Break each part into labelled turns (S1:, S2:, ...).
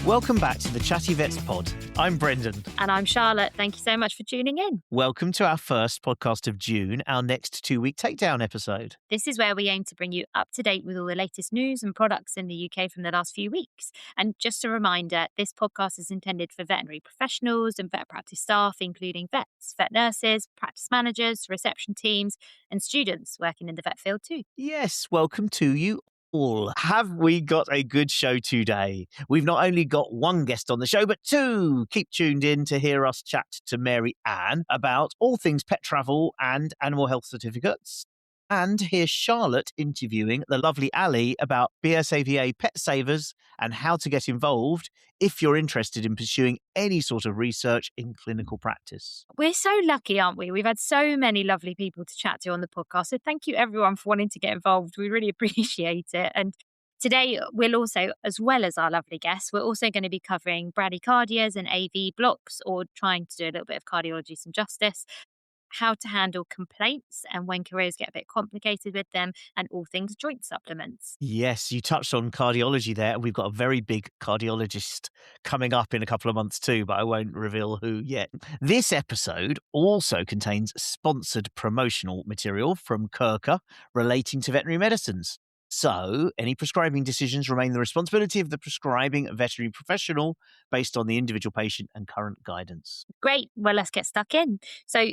S1: Welcome back to the Chatty Vets Pod. I'm Brendan.
S2: And I'm Charlotte. Thank you so much for tuning in.
S1: Welcome to our first podcast of June, our next 2 Week Takedown episode.
S2: This is where we aim to bring you up to date with all the latest news and products in the UK from the last few weeks. And just a reminder, this podcast is intended for veterinary professionals and vet practice staff, including vets, vet nurses, practice managers, reception teams, and students working in the vet field too.
S1: Yes, welcome to you all. Have we got a good show today? We've not only got one guest on the show, but two. Keep tuned in to hear us chat to Mary Ann about all things pet travel and animal health certificates. And hear Charlotte interviewing the lovely Allie about BSAVA Pet Savers and how to get involved if you're interested in pursuing any sort of research in clinical practice.
S2: We're so lucky, aren't we? We've had so many lovely people to chat to on the podcast. So thank you everyone for wanting to get involved. We really appreciate it. And today we'll also, as well as our lovely guests, we're also going to be covering bradycardias and AV blocks, or trying to do a little bit of cardiology some justice, how to handle complaints and when careers get a bit complicated with them, and all things joint supplements.
S1: Yes, you touched on cardiology there, and we've got a very big cardiologist coming up in a couple of months too, but I won't reveal who yet. This episode also contains sponsored promotional material from KRKA relating to veterinary medicines. So, any prescribing decisions remain the responsibility of the prescribing veterinary professional based on the individual patient and current guidance.
S2: Great. Well, let's get stuck in. So,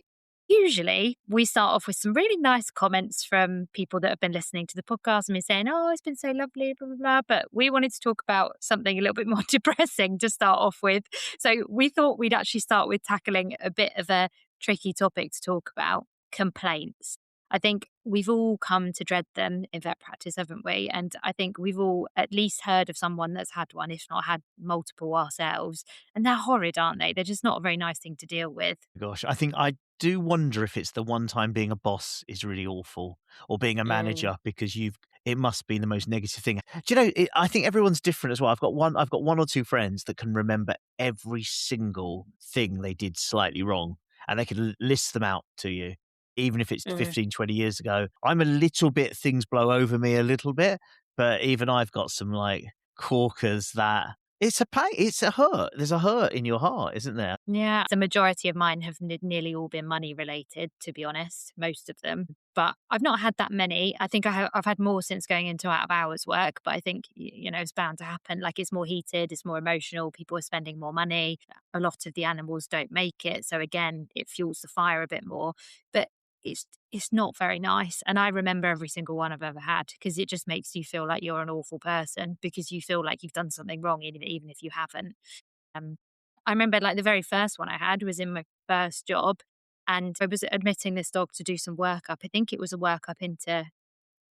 S2: usually we start off with some really nice comments from people that have been listening to the podcast and been saying, oh, it's been so lovely, blah, blah, blah. But we wanted to talk about something a little bit more depressing to start off with. So we thought we'd actually start with tackling a bit of a tricky topic to talk about: complaints. I think we've all come to dread them in vet practice, haven't we? And I think we've all at least heard of someone that's had one, if not had multiple ourselves. And they're horrid, aren't they? They're just not a very nice thing to deal with.
S1: Gosh, I think I do wonder if it's the one time being a boss is really awful, or being a manager, because it must be the most negative thing. Do you know, I think everyone's different as well. I've got one or two friends that can remember every single thing they did slightly wrong, and they can list them out to you, even if it's 15, 20 years ago. I'm a little bit, things blow over me a little bit, but even I've got some like corkers that it's a pain, it's a hurt. There's a hurt in your heart, isn't there?
S2: Yeah. The majority of mine have nearly all been money related, to be honest, most of them. But I've not had that many. I think I've had more since going into out of hours work, but I think, it's bound to happen. Like, it's more heated, it's more emotional, people are spending more money. A lot of the animals don't make it. So again, it fuels the fire a bit more. But it's not very nice. And I remember every single one I've ever had, because it just makes you feel like you're an awful person, because you feel like you've done something wrong, even if you haven't. I remember like the very first one I had was in my first job, and I was admitting this dog to do some workup. I think it was a workup into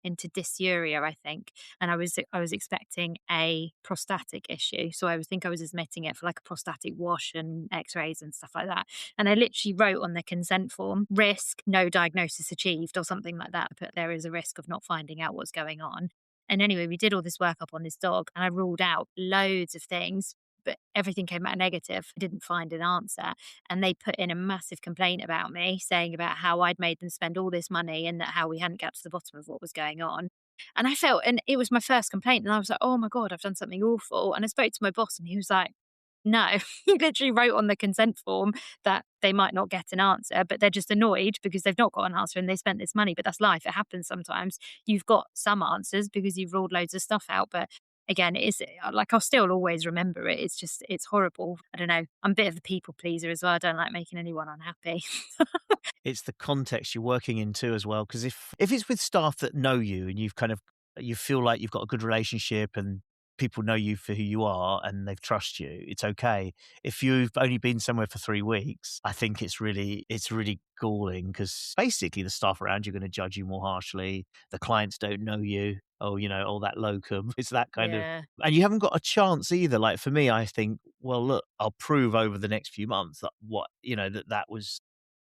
S2: dysuria, I think. And I was expecting a prostatic issue. So I was admitting it for like a prostatic wash and x-rays and stuff like that. And I literally wrote on the consent form, risk, no diagnosis achieved, or something like that. But there is a risk of not finding out what's going on. And anyway, we did all this workup on this dog, and I ruled out loads of things, but everything came out negative. I didn't find an answer. And they put in a massive complaint about me, saying about how I'd made them spend all this money and that how we hadn't got to the bottom of what was going on. And I felt, and it was my first complaint, and I was like, oh my God, I've done something awful. And I spoke to my boss, and he was like, no, he literally wrote on the consent form that they might not get an answer, but they're just annoyed because they've not got an answer and they spent this money. But that's life. It happens sometimes. You've got some answers because you've ruled loads of stuff out. But again, it's like, I'll still always remember it. It's horrible. I don't know. I'm a bit of a people pleaser as well. I don't like making anyone unhappy.
S1: It's the context you're working in too as well. Because if it's with staff that know you and you feel like you've got a good relationship and people know you for who you are and they trust you, it's okay. If you've only been somewhere for 3 weeks, I think it's really galling, because basically the staff around you are going to judge you more harshly. The clients don't know you. Oh, that locum. It's that kind of, and you haven't got a chance either. Like for me, I think, well, look, I'll prove over the next few months that that was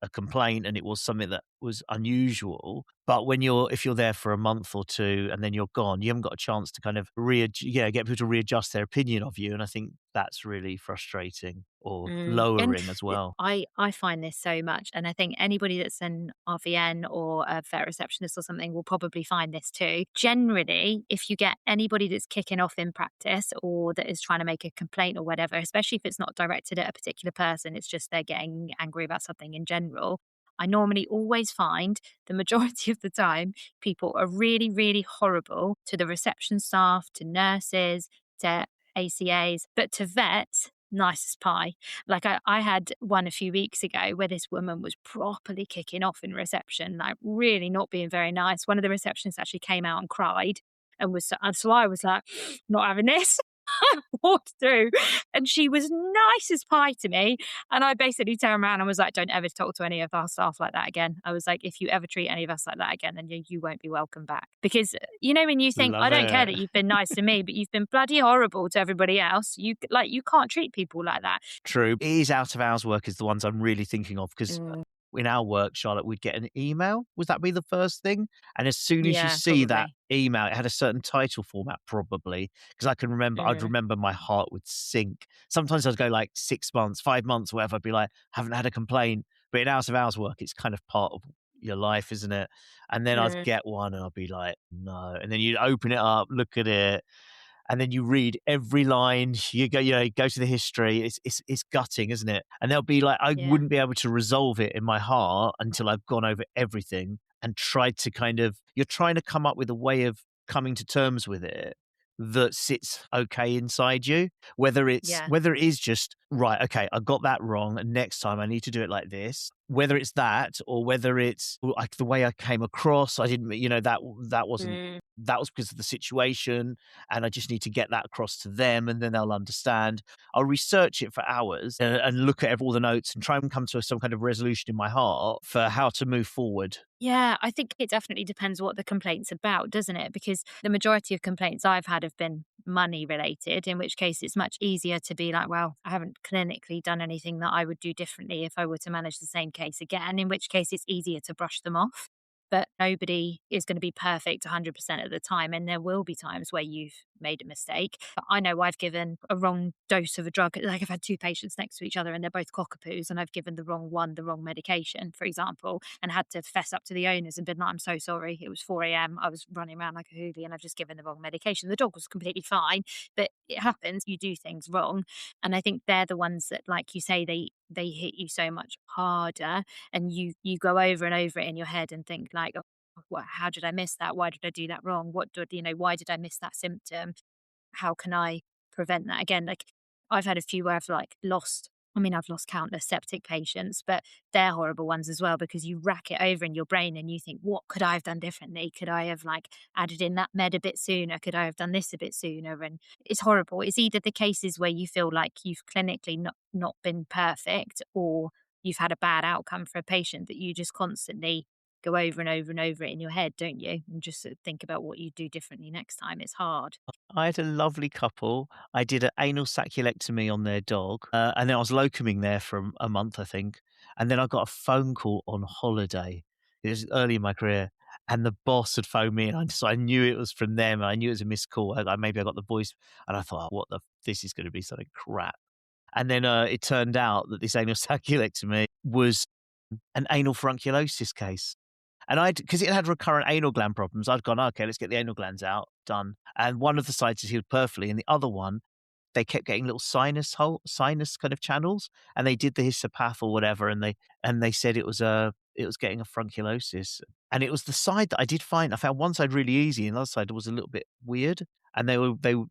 S1: a complaint and it was something that was unusual. But if you're there for a month or 2 and then you're gone, you haven't got a chance to kind of get people to readjust their opinion of you, and I think that's really frustrating or
S2: And
S1: lowering as well.
S2: I find this so much, and I think anybody that's an RVN or a vet receptionist or something will probably find this too. Generally, if you get anybody that's kicking off in practice or that is trying to make a complaint or whatever, especially if it's not directed at a particular person, it's just they're getting angry about something in general. I normally always find the majority of the time people are really, really horrible to the reception staff, to nurses, to ACAs, but to vets, nice as pie. Like I had one a few weeks ago where this woman was properly kicking off in reception, like really not being very nice. One of the receptionists actually came out and cried and so I was like, not having this. I walked through and she was nice as pie to me. And I basically turned around and was like, don't ever talk to any of our staff like that again. I was like, if you ever treat any of us like that again, then you won't be welcome back. Because, when you think, I
S1: Love
S2: don't care
S1: it.
S2: that you've been nice to me, but you've been bloody horrible to everybody else. You can't treat people like that.
S1: True. It is out of hours work is the ones I'm really thinking of because
S2: Mm,
S1: in our work, Charlotte, we'd get an email. Would that be the first thing? And as soon as you
S2: yeah,
S1: see that
S2: probably.
S1: email, it had a certain title format, probably. Because I'd
S2: Mm,
S1: remember my heart would sink. Sometimes I'd go like 6 months, 5 months, whatever. I'd be like, haven't had a complaint. But in out of hours work, it's kind of part of your life, isn't it? And then I'd
S2: mm,
S1: get one and I'd be like, no. And then you'd open it up, look at it, and then you read every line. You go to the history. It's gutting, isn't it? And they'll be like, I
S2: yeah,
S1: wouldn't be able to resolve it in my heart until I've gone over everything and tried to you're trying to come up with a way of coming to terms with it that sits okay inside you.
S2: yeah,
S1: Whether it is just right, okay, I got that wrong, and next time I need to do it like this. Whether it's that or whether it's like the way I came across, I didn't, that wasn't
S2: mm,
S1: that was because of the situation, and I just need to get that across to them, and then they'll understand. I'll research it for hours and look at all the notes and try and come to some kind of resolution in my heart for how to move forward.
S2: yeah. I think it definitely depends what the complaint's about, doesn't it? Because the majority of complaints I've had have been money related, in which case it's much easier to be like, well, I haven't clinically done anything that I would do differently if I were to manage the same case again, in which case it's easier to brush them off. But nobody is going to be perfect 100% of the time. And there will be times where you've made a mistake. I know I've given a wrong dose of a drug. Like I've had two patients next to each other and they're both cockapoos, and I've given the wrong one, the wrong medication, for example, and had to fess up to the owners and been like, I'm so sorry. It was 4 a.m. I was running around like a hooligan. I've just given the wrong medication. The dog was completely fine, but it happens. You do things wrong. And I think they're the ones that, like you say, they hit you so much harder, and you go over and over it in your head and think like, oh, how did I miss that? Why did I do that wrong? Why did I miss that symptom? How can I prevent that again? Like I've had a few where I've lost countless septic patients, but they're horrible ones as well because you rack it over in your brain and you think, what could I have done differently? Could I have like added in that med a bit sooner? Could I have done this a bit sooner? And it's horrible. It's either the cases where you feel like you've clinically not been perfect, or you've had a bad outcome for a patient that you just constantly go over and over and over it in your head, don't you? And just sort of think about what you do differently next time. It's hard.
S1: I had a lovely couple. I did an anal sacculectomy on their dog, and then I was locuming there for a month, I think. And then I got a phone call on holiday. It was early in my career, and the boss had phoned me, and so I knew it was from them. I knew it was a missed call. Maybe I got the voice, and I thought, "Oh, this is going to be something crap." And then it turned out that this anal sacculectomy was an anal furunculosis case. And because it had recurrent anal gland problems, I'd gone, okay, let's get the anal glands out, done. And one of the sides is healed perfectly, and the other one, they kept getting little sinus kind of channels, and they did the histopath or whatever, and they said it was getting a furunculosis, and it was the side that I did find. I found one side really easy, and the other side was a little bit weird. And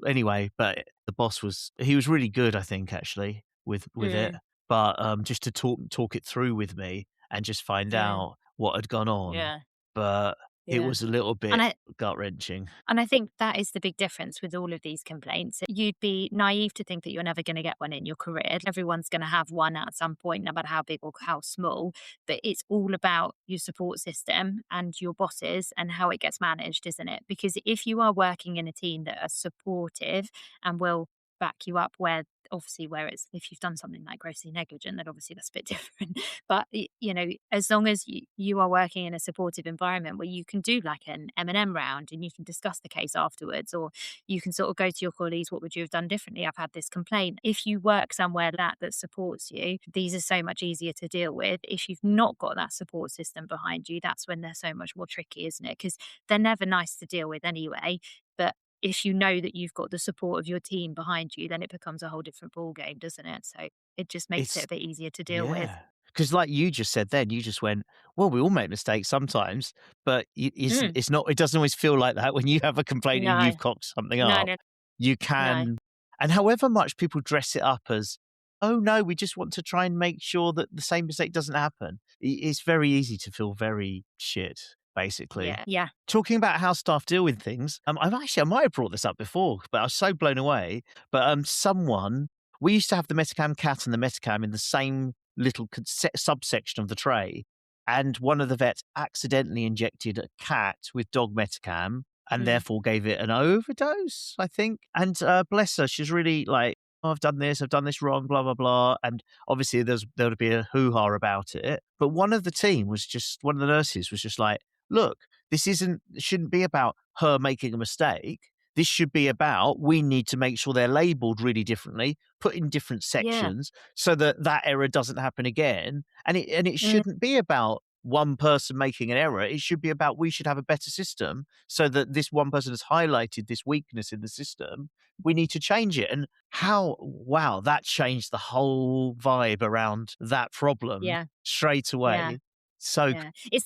S1: anyway, but the boss he was really good, I think, actually with it,
S2: Mm,
S1: but just to talk it through with me and just find
S2: mm,
S1: out what had gone on,
S2: yeah,
S1: but it
S2: yeah.
S1: was a little
S2: And
S1: bit
S2: I
S1: gut wrenching.
S2: And I think that is the big difference with all of these complaints. You'd be naive to think that you're never going to get one in your career. Everyone's going to have one at some point, no matter how big or how small. But it's all about your support system and your bosses and how it gets managed, isn't it? Because if you are working in a team that are supportive and will back you up where obviously where it's, if you've done something like grossly negligent, then obviously that's a bit different. But as long as you are working in a supportive environment where you can do like an M&M round and you can discuss the case afterwards, or you can sort of go to your colleagues, what would you have done differently? I've had this complaint. If you work somewhere that supports you, these are so much easier to deal with. If you've not got that support system behind you, that's when they're so much more tricky, isn't it? Because they're never nice to deal with anyway. But if you know that you've got the support of your team behind you, then it becomes a whole different ball game, doesn't it? So it just makes it
S1: It's
S2: a bit easier to deal with.
S1: Yeah, because like you just said then, you just went, "Well, we all make mistakes sometimes," but
S2: Mm,
S1: it's not it doesn't always feel like that when you have a complaint and
S2: no,
S1: you've cocked something
S2: no,
S1: up.
S2: no,
S1: You
S2: no.
S1: can and however much people dress it up as, "Oh, no, we just want to try and make sure that the same mistake doesn't happen." It's very easy to feel very shit, basically.
S2: Yeah, yeah.
S1: Talking about how staff deal with things, I might have brought this up before, but I was so blown away. But someone we used to have the Metacam cat and the Metacam in the same little subsection of the tray, and one of the vets accidentally injected a cat with dog Metacam and
S2: Mm,
S1: therefore gave it an overdose, I think. And bless her, she's really like, "Oh, I've done this wrong, blah blah blah." And obviously, there would be a hoo ha about it. But one of the nurses was just like, "Look, shouldn't be about her making a mistake. This should be about we need to make sure they're labeled really differently, put in different
S2: yeah.
S1: sections so that that error doesn't happen again. And it
S2: Mm,
S1: shouldn't be about one person making an error. It should be about we should have a better system so that this one person has highlighted this weakness in the system. We need to change it." And wow, that changed the whole vibe around that problem
S2: yeah,
S1: straight
S2: yeah.
S1: away. So
S2: Yeah. It's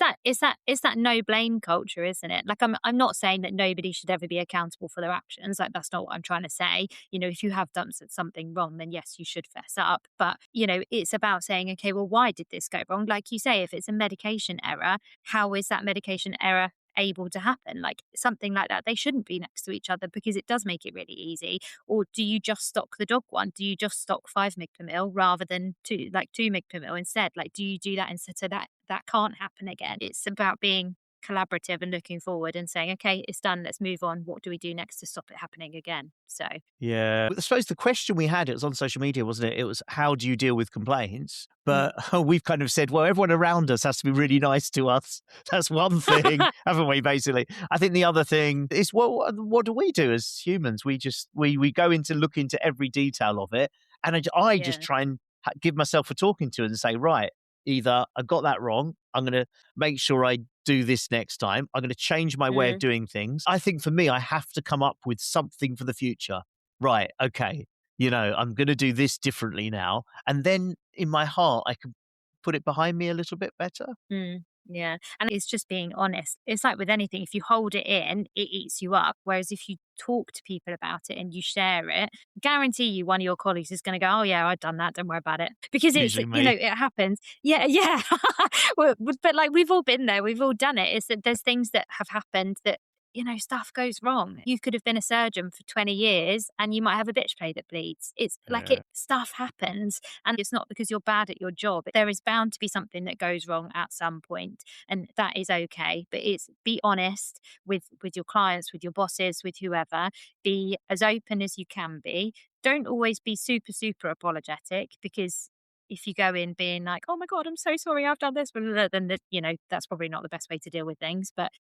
S2: that no blame culture, isn't it? Like I'm not saying that nobody should ever be accountable for their actions. Like that's not what I'm trying to say. If you have done something wrong, then yes, you should fess up. But it's about saying, okay, well, why did this go wrong? Like you say, if it's a medication error, how is that medication error able to happen? Like something like that, they shouldn't be next to each other because it does make it really easy. Or do you just stock the dog one? Do you just stock 5 mg per mil rather than 2 mg per mil instead? Like, do you do that instead so that can't happen again? It's about being collaborative and looking forward and saying, okay, it's done. Let's move on. What do we do next to stop it happening again? So,
S1: yeah. I suppose the question we had, it was on social media, wasn't it? It was, how do you deal with complaints?
S2: mm.
S1: But we've kind of said, well, everyone around us has to be really nice to us. That's one thing, haven't we, basically? I think the other thing is, well, what do we do as humans? We go into look into every detail of it. And I just
S2: Yeah.
S1: try and give myself a talking to and say, right, either I got that wrong. I'm going to make sure I do this next time. I'm going to change my way of
S2: Mm,
S1: doing things. I think for me, I have to come up with something for the future. Right. Okay. I'm going to do this differently now. And then in my heart, I can put it behind me a little bit better.
S2: mm. Yeah. And it's just being honest. It's like with anything, if you hold it in, it eats you up. Whereas if you talk to people about it and you share it, guarantee you one of your colleagues is going to go, oh, yeah, I've done that. Don't worry about it. Because
S1: Usually me.
S2: it happens. Yeah. Yeah. Well, but like we've all been there. We've all done it. It's that there's things that have happened that, stuff goes wrong. You could have been a surgeon for 20 years and you might have a bitch play that bleeds. It's like
S1: Yeah.
S2: stuff happens, and it's not because you're bad at your job. There is bound to be something that goes wrong at some point, and that is okay. But it's be honest with your clients, with your bosses, with whoever. Be as open as you can be. Don't always be super, super apologetic, because if you go in being like, oh my God, I'm so sorry, I've done this, blah, blah, blah, then, that's probably not the best way to deal with things. But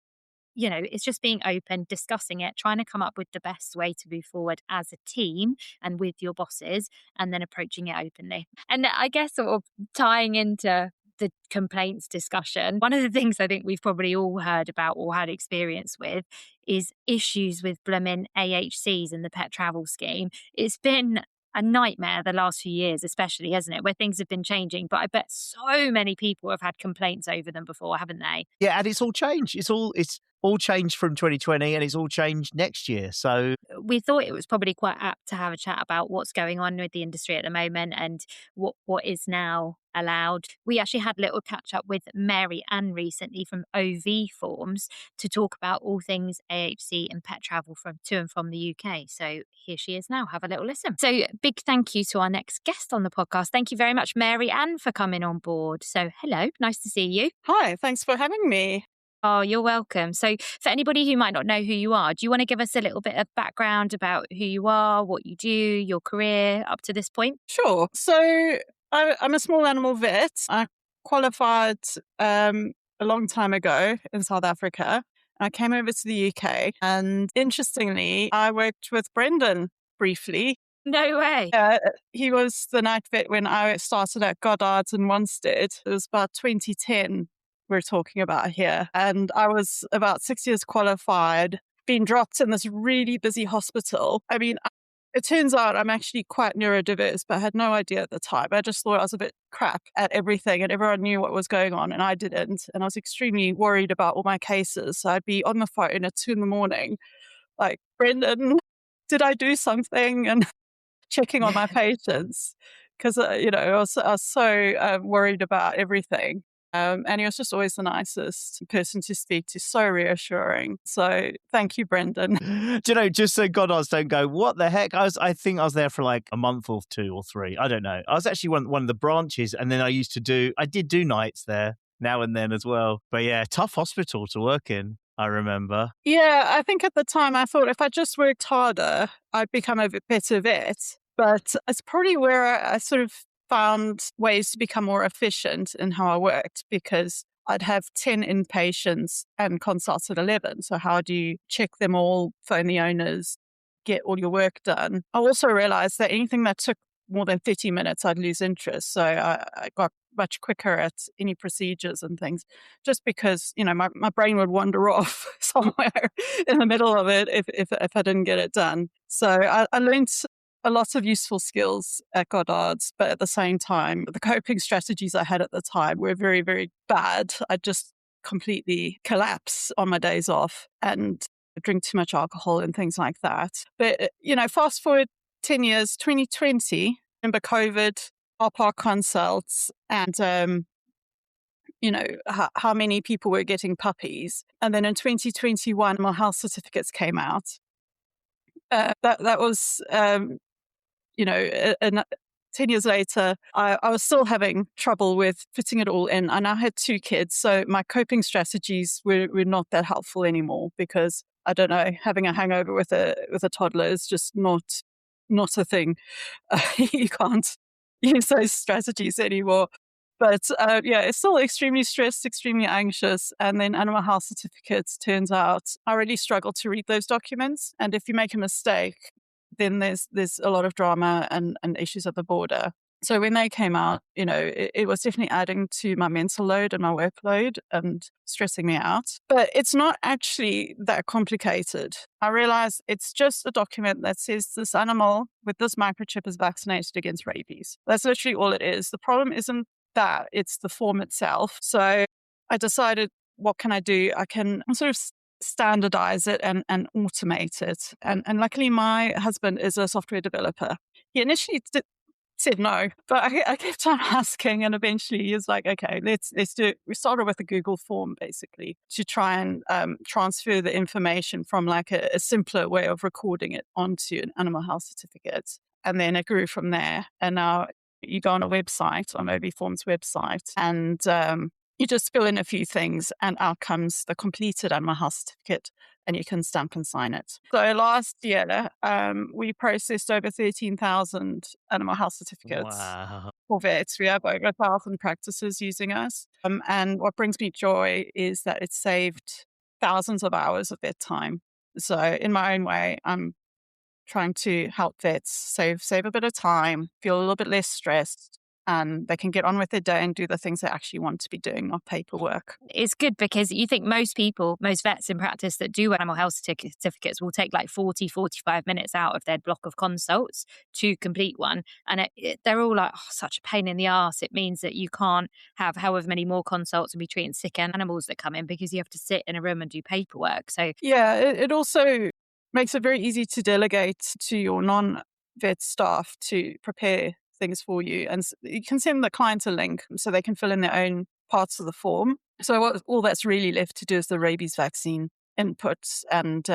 S2: it's just being open, discussing it, trying to come up with the best way to move forward as a team and with your bosses, and then approaching it openly. And I guess sort of tying into the complaints discussion, one of the things I think we've probably all heard about or had experience with is issues with blooming AHCs and the pet travel scheme. It's been a nightmare the last few years, especially, hasn't it? Where things have been changing. But I bet so many people have had complaints over them before, haven't they?
S1: Yeah. And it's all changed. It's all changed from 2020 and it's all changed next year. So
S2: We thought it was probably quite apt to have a chat about what's going on with the industry at the moment and what is now allowed. We actually had a little catch up with Mary Ann recently from OVForms to talk about all things AHC and pet travel from to and from the UK. So here she is now. Have a little listen. So big thank you to our next guest on the podcast. Thank you very much, Mary Ann, for coming on board. So hello, nice to see you.
S3: Hi, thanks for having me.
S2: Oh, you're welcome. So, for anybody who might not know who you are, do you want to give us a little bit of background about who you are, what you do, your career up to this point?
S3: Sure. So I'm a small animal vet. I qualified a long time ago in South Africa. I came over to the UK, and interestingly, I worked with Brendan briefly.
S2: No way.
S3: He was the night vet when I started at Goddard's in Wanstead. It was about 2010 we're talking about here. And I was about 6 years qualified, being dropped in this really busy hospital. I mean, it turns out I'm actually quite neurodiverse, but I had no idea at the time. I just thought I was a bit crap at everything and everyone knew what was going on and I didn't. And I was extremely worried about all my cases. So I'd be on the phone at 2 a.m, like, Brendan, did I do something? And checking on my patients because, I was so worried about everything. And he was just always the nicest person to speak to, so reassuring. So thank you, Brendan.
S1: Do you know, just so Goddard's don't go, what the heck? I think I was there for like a month or 2 or 3. I don't know. I was actually one of the branches, and then I did do nights there now and then as well. But yeah, tough hospital to work in, I remember.
S3: Yeah, I think at the time I thought if I just worked harder, I'd become a better vet. But it's probably where I sort of found ways to become more efficient in how I worked, because I'd have 10 inpatients and consults at 11. So how do you check them all, phone the owners, get all your work done? I also realized that anything that took more than 30 minutes, I'd lose interest. So I got much quicker at any procedures and things, just because, my brain would wander off somewhere in the middle of it if I didn't get it done. So I learned a lot of useful skills at Goddard's, but at the same time, the coping strategies I had at the time were very, very bad. I just completely collapse on my days off and drink too much alcohol and things like that. But, fast forward 10 years, 2020, remember COVID, our park consults, and, how many people were getting puppies. And then in 2021, my health certificates came out. That was, and 10 years later, I was still having trouble with fitting it all in. I now had 2 kids, so my coping strategies were not that helpful anymore, because I don't know, having a hangover with a toddler is just not a thing. You can't use those strategies anymore. But it's still extremely stressed, extremely anxious. And then animal health certificates, turns out I really struggle to read those documents. And if you make a mistake, then there's a lot of drama and issues at the border. So when they came out, it was definitely adding to my mental load and my workload and stressing me out. But it's not actually that complicated. I realized it's just a document that says this animal with this microchip is vaccinated against rabies. That's literally all it is. The problem isn't that, it's the form itself. So I decided, what can I do? I can sort of standardize it and automate it. And luckily, my husband is a software developer. He initially said no, but I kept on asking, and eventually he was like, okay, let's do it. We started with a Google form, basically, to try and transfer the information from like a simpler way of recording it onto an animal health certificate. And then it grew from there. And now you go on a website, on OVForm's website, and you just fill in a few things, and out comes the completed animal health certificate, and you can stamp and sign it. So last year, we processed over 13,000 animal health certificates.
S1: Wow.
S3: For vets. We have over 1,000 practices using us. And what brings me joy is that it saved thousands of hours of vet time. So in my own way, I'm trying to help vets save a bit of time, feel a little bit less stressed, and they can get on with their day and do the things they actually want to be doing, not paperwork.
S2: It's good because you think most vets in practice that do animal health certificates will take like 40, 45 minutes out of their block of consults to complete one. And they're all like, such a pain in the arse. It means that you can't have however many more consults and be treating sick animals that come in because you have to sit in a room and do paperwork. So
S3: yeah, it also makes it very easy to delegate to your non-vet staff to prepare things for you. And you can send the client a link so they can fill in their own parts of the form. So all that's really left to do is the rabies vaccine inputs. And,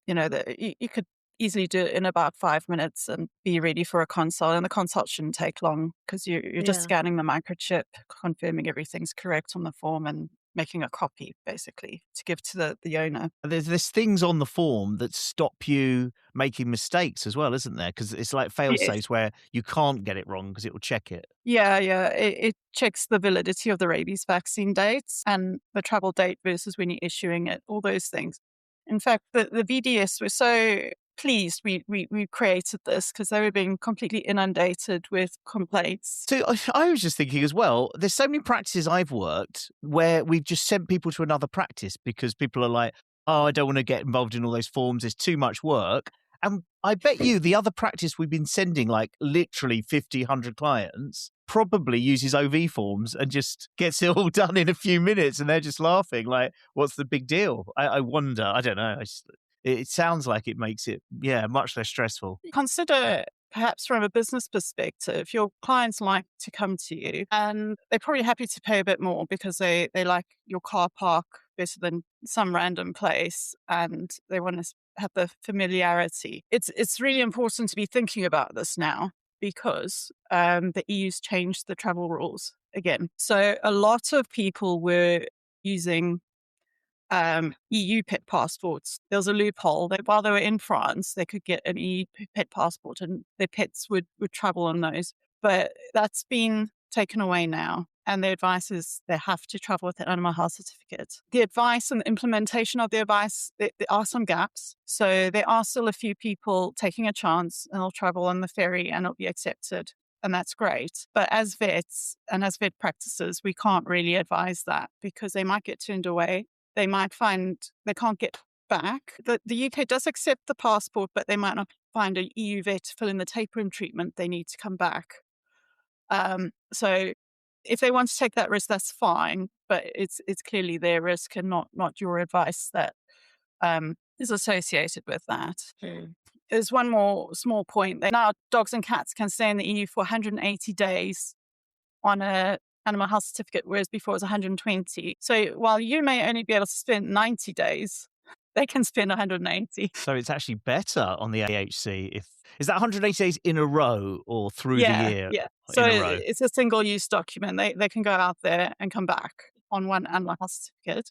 S3: you could easily do it in about 5 minutes and be ready for a consult. And the consult shouldn't take long because you're just scanning the microchip, confirming everything's correct on the form, and making a copy, basically, to give to the owner.
S1: There's things on the form that stop you making mistakes as well, isn't there? Because it's like fail
S3: Yes.
S1: safes where you can't get it wrong because it will check it.
S3: Yeah. It checks the validity of the rabies vaccine dates and the travel date versus when you're issuing it, all those things. In fact, the VDS were so pleased we created this because they were being completely inundated with complaints.
S1: So I was just thinking as well, there's so many practices I've worked where we've just sent people to another practice because people are like, oh, I don't want to get involved in all those forms. It's too much work. And I bet you the other practice we've been sending like literally 50, 100 clients probably uses OV forms and just gets it all done in a few minutes. And they're just laughing like, what's the big deal? I wonder. I don't know. It sounds like it makes it, much less stressful.
S3: Consider perhaps from a business perspective, your clients like to come to you and they're probably happy to pay a bit more because they like your car park better than some random place and they want to have the familiarity. It's really important to be thinking about this now because the EU's changed the travel rules again. So a lot of people were using EU pet passports. There was a loophole that while they were in France, they could get an EU pet passport and their pets would travel on those. But that's been taken away now. And the advice is they have to travel with an animal health certificate. The advice and the implementation of the advice, there are some gaps. So there are still a few people taking a chance and they'll travel on the ferry and it'll be accepted. And that's great. But as vets and as vet practices, we can't really advise that because they might get turned away. They might find they can't get back. The UK does accept the passport, but they might not find an EU vet to fill in the tapeworm treatment. They need to come back. So if they want to take that risk, that's fine. But it's clearly their risk and not your advice that is associated with that. There's one more small point. Now dogs and cats can stay in the EU for 180 days on a animal health certificate, whereas before it was 120. So while you may only be able to spend 90 days, they can spend 180.
S1: So it's actually better on the AHC. Is that 180 days in a row or through the year?
S3: Yeah. So it's a single-use document. They can go out there and come back on one animal health certificate.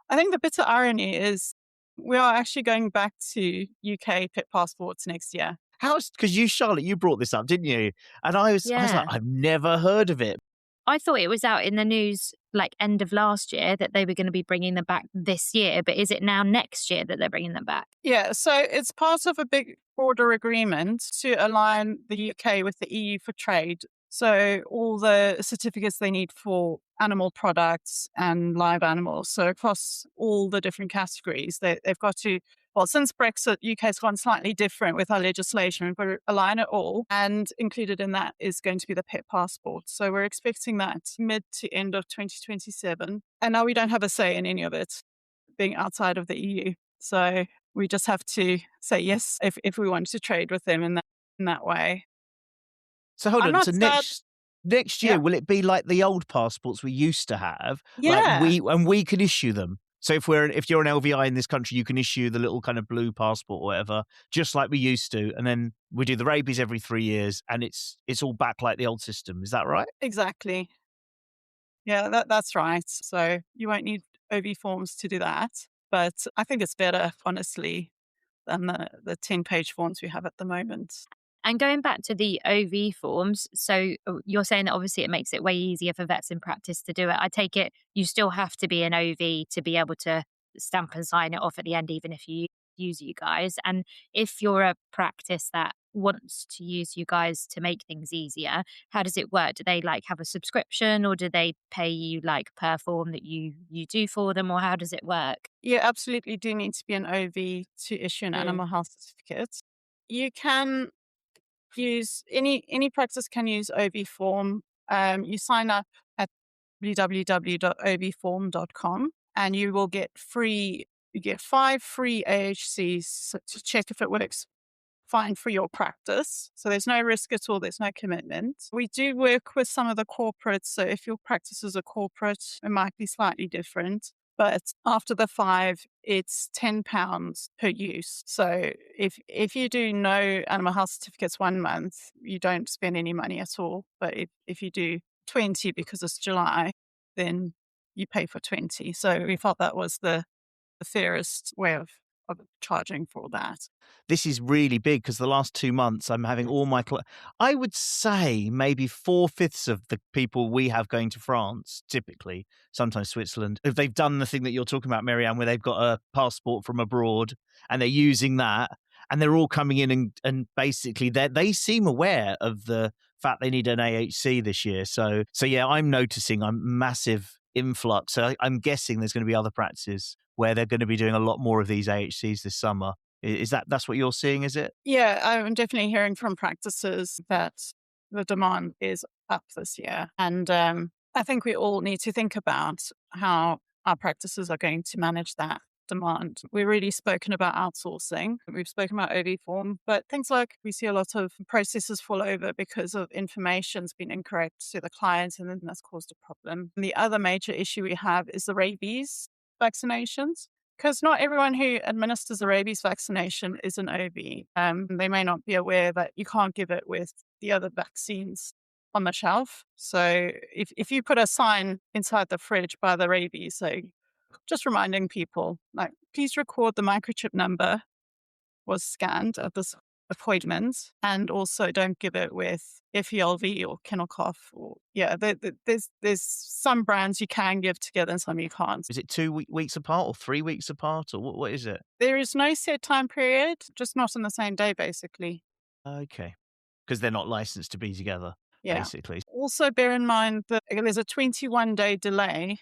S3: I think the bitter irony is we are actually going back to UK pet passports next year.
S1: Because you, Charlotte, you brought this up, didn't you? And I was like, I've never heard of it.
S2: I thought it was out in the news like end of last year that they were going to be bringing them back this year. But is it now next year that they're bringing them back?
S3: Yeah, so it's part of a big broader agreement to align the UK with the EU for trade. So all the certificates they need for animal products and live animals. So across all the different categories, they've got to, well, since Brexit, UK's gone slightly different with our legislation. We've got to align it all. And included in that is going to be the pet passport. So we're expecting that mid to end of 2027. And now we don't have a say in any of it being outside of the EU. So we just have to say yes if we want to trade with them in that way.
S1: So hold on. So next year, will it be like the old passports we used to have?
S3: Yeah.
S1: Like we can issue them. So if you're an LVI in this country, you can issue the little kind of blue passport or whatever, just like we used to. And then we do the rabies every 3 years and it's all back like the old system. Is that right?
S3: Exactly. Yeah, that's right. So you won't need OV forms to do that. But I think it's better, honestly, than the 10-page forms we have at the moment.
S2: And going back to the OV forms, so you're saying that obviously it makes it way easier for vets in practice to do it. I take it you still have to be an OV to be able to stamp and sign it off at the end, even if you use you guys. And if you're a practice that wants to use you guys to make things easier, how does it work? Do they like have a subscription or do they pay you like per form that you do for them, or how does it work?
S3: You absolutely do need to be an OV to issue an animal health certificate. You can use any practice can use OVForm. You sign up at www.ovform.com and you will get 5 free AHCs to check if it works fine for your practice. So there's no risk at all. There's no commitment. We do work with some of the corporates. So if your practice is a corporate, it might be slightly different. But after the 5, it's £10 per use. So if you do no animal health certificates 1 month, you don't spend any money at all. But if you do 20 because it's July, then you pay for 20. So we felt that was the fairest way of charging for that.
S1: This is really big because the last 2 months I'm having all my I would say maybe 4/5 of the people we have going to France, typically, sometimes Switzerland, if they've done the thing that you're talking about, Marianne, where they've got a passport from abroad and they're using that, and they're all coming in and basically they seem aware of the fact they need an AHC this year. So yeah, I'm noticing a massive influx. So I'm guessing there's going to be other practices where they're going to be doing a lot more of these AHCs this summer. Is that's what you're seeing, is it?
S3: Yeah, I'm definitely hearing from practices that the demand is up this year. And I think we all need to think about how our practices are going to manage that demand. We've really spoken about outsourcing. We've spoken about OVForm, but things like we see a lot of processes fall over because of information's been incorrect to the clients, and then that's caused a problem. And the other major issue we have is the rabies vaccinations. Because not everyone who administers a rabies vaccination is an OV. They may not be aware that you can't give it with the other vaccines on the shelf. So if you put a sign inside the fridge by the rabies, so just reminding people, like, please record the microchip number was scanned at this appointment, and also don't give it with FELV or kennel cough. Or there's some brands you can give together and some you can't.
S1: Is it 2 weeks apart or 3 weeks apart, or what is it?
S3: There is no set time period, just not on the same day, basically.
S1: Okay, because they're not licensed to be together,
S3: Yeah.
S1: basically.
S3: Also, bear in mind that there's a 21-day delay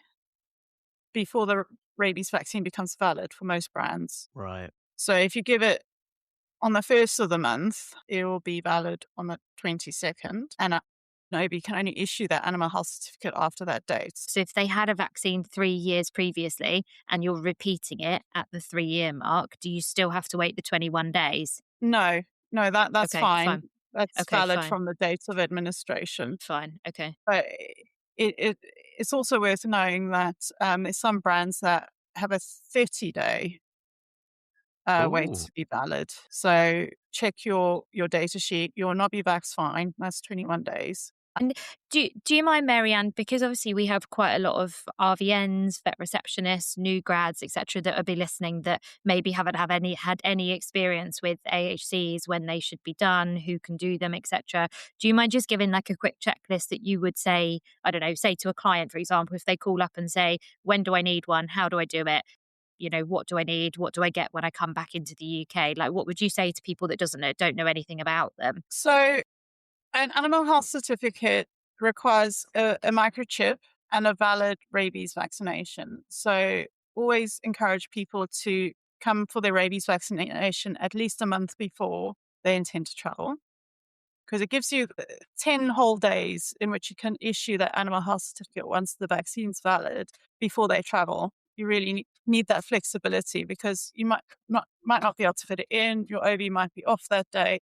S3: before the rabies vaccine becomes valid for most brands.
S1: Right.
S3: So if you give it on the first of the month, it will be valid on the 22nd. And an OB can only issue that animal health certificate after that date.
S2: So if they had a vaccine 3 years previously and you're repeating it at the 3-year mark, do you still have to wait the 21 days?
S3: No, that's
S2: Okay,
S3: fine.
S2: fine.
S3: That's
S2: Okay,
S3: valid
S2: fine.
S3: from the date of administration.
S2: Fine. Okay.
S3: But it's also worth knowing that there's some brands that have a 30-day wait
S1: Ooh.
S3: to be valid. So check your data sheet. Your Nobby Vax fine. That's 21 days.
S2: And do you mind, Marianne, because obviously we have quite a lot of RVNs, vet receptionists, new grads, etc., that will be listening that maybe haven't had any experience with AHCs, when they should be done, who can do them, etc. Do you mind just giving like a quick checklist that you would say, I don't know, say to a client, for example, if they call up and say, when do I need one? How do I do it? You know, what do I need? What do I get when I come back into the UK? Like, what would you say to people that don't know anything about them?
S3: So an animal health certificate requires a microchip and a valid rabies vaccination. So always encourage people to come for their rabies vaccination at least a month before they intend to travel, because it gives you 10 whole days in which you can issue that animal health certificate once the vaccine's valid before they travel. You really need that flexibility, because you might not be able to fit it in. Your OB might be off that day.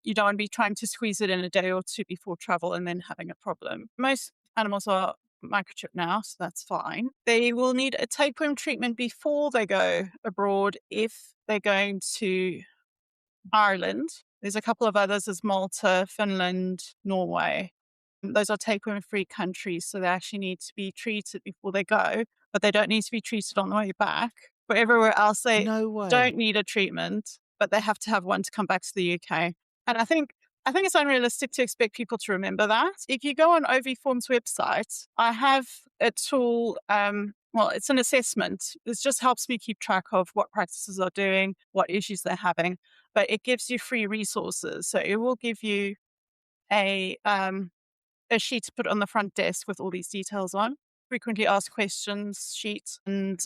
S3: You don't want to be trying to squeeze it in a day or two before travel and then having a problem. Most animals are microchipped now, so that's fine. They will need a tapeworm treatment before they go abroad if they're going to Ireland. There's a couple of others, as Malta, Finland, Norway. Those are tapeworm-free countries, so they actually need to be treated before they go, but they don't need to be treated on the way back. But everywhere else, they
S1: No way.
S3: don't need a treatment, but they have to have one to come back to the UK. And I think it's unrealistic to expect people to remember that. If you go on OVForm's website, I have a tool. It's an assessment. This just helps me keep track of what practices are doing, what issues they're having, but it gives you free resources. So it will give you a sheet to put on the front desk with all these details on, frequently asked questions sheet. And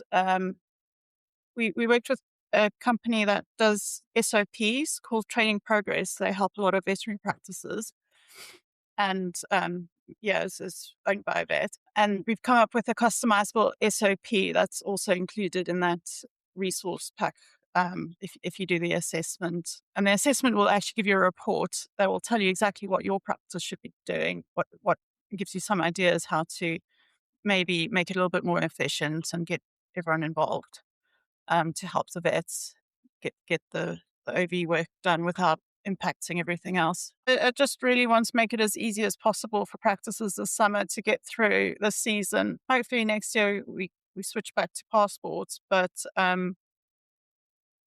S3: we worked with a company that does SOPs called Training Progress. They help a lot of veterinary practices. And it's owned by a vet. And we've come up with a customizable SOP that's also included in that resource pack if you do the assessment. And the assessment will actually give you a report that will tell you exactly what your practice should be doing, what gives you some ideas how to maybe make it a little bit more efficient and get everyone involved to help the vets get the OV work done without impacting everything else. I just really want to make it as easy as possible for practices this summer to get through the season. Hopefully next year we switch back to passports, but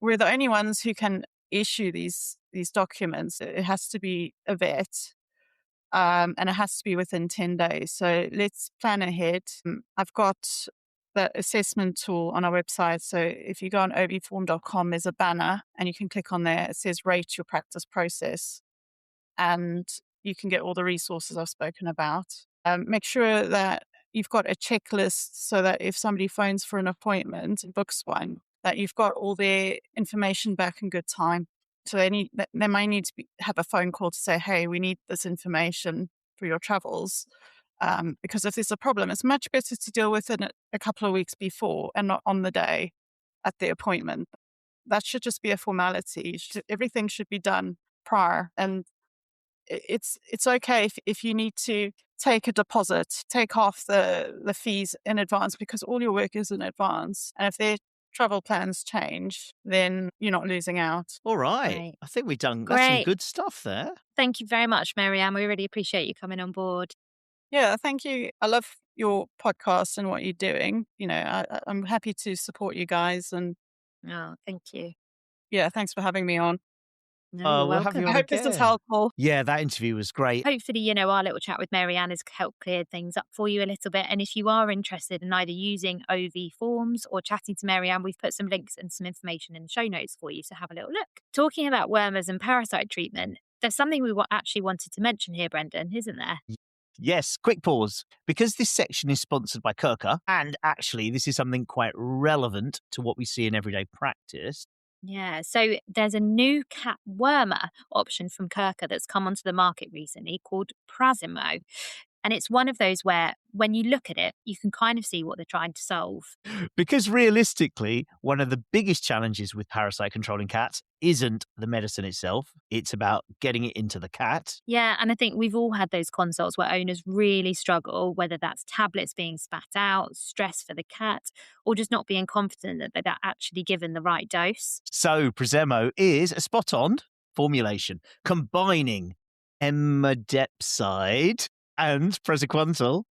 S3: we're the only ones who can issue these documents. It has to be a vet, and it has to be within 10 days. So let's plan ahead. I've got the assessment tool on our website. So if you go on OVForm.com, there's a banner and you can click on there. It says rate your practice process, and you can get all the resources I've spoken about. Make sure that you've got a checklist so that if somebody phones for an appointment and books one, that you've got all their information back in good time. So they might need to have a phone call to say, hey, we need this information for your travels. Because if there's a problem, it's much better to deal with it a couple of weeks before and not on the day at the appointment. That should just be a formality. Everything should be done prior. And it's okay if you need to take a deposit, take half the fees in advance, because all your work is in advance. And if their travel plans change, then you're not losing out.
S1: All right.
S2: Great.
S1: I think we've done that's some good stuff there.
S2: Thank you very much, Mary-Ann. We really appreciate you coming on board.
S3: Yeah, thank you. I love your podcast and what you're doing. I'm happy to support you guys. And
S2: Oh, thank you.
S3: yeah, thanks for having me on.
S2: No,
S1: we'll have
S2: welcome.
S1: you
S3: I
S1: on
S3: hope this is
S1: again.
S3: helpful.
S1: Yeah, that interview was great.
S2: Hopefully, our little chat with Mary-Ann has helped clear things up for you a little bit. And if you are interested in either using OV forms or chatting to Mary-Ann, we've put some links and some information in the show notes for you, so have a little look. Talking about wormers and parasite treatment, there's something we actually wanted to mention here, Brendan, isn't there?
S1: Yes, quick pause. Because this section is sponsored by KRKA, and actually this is something quite relevant to what we see in everyday practice.
S2: Yeah, so there's a new cat wormer option from KRKA that's come onto the market recently called Prazemo. And it's one of those where when you look at it, you can kind of see what they're trying to solve.
S1: Because realistically, one of the biggest challenges with parasite control in cats isn't the medicine itself. It's about getting it into the cat.
S2: Yeah, and I think we've all had those consults where owners really struggle, whether that's tablets being spat out, stress for the cat, or just not being confident that they're actually given the right dose.
S1: So Prazemo is a spot-on formulation combining imidazole and praziquantel,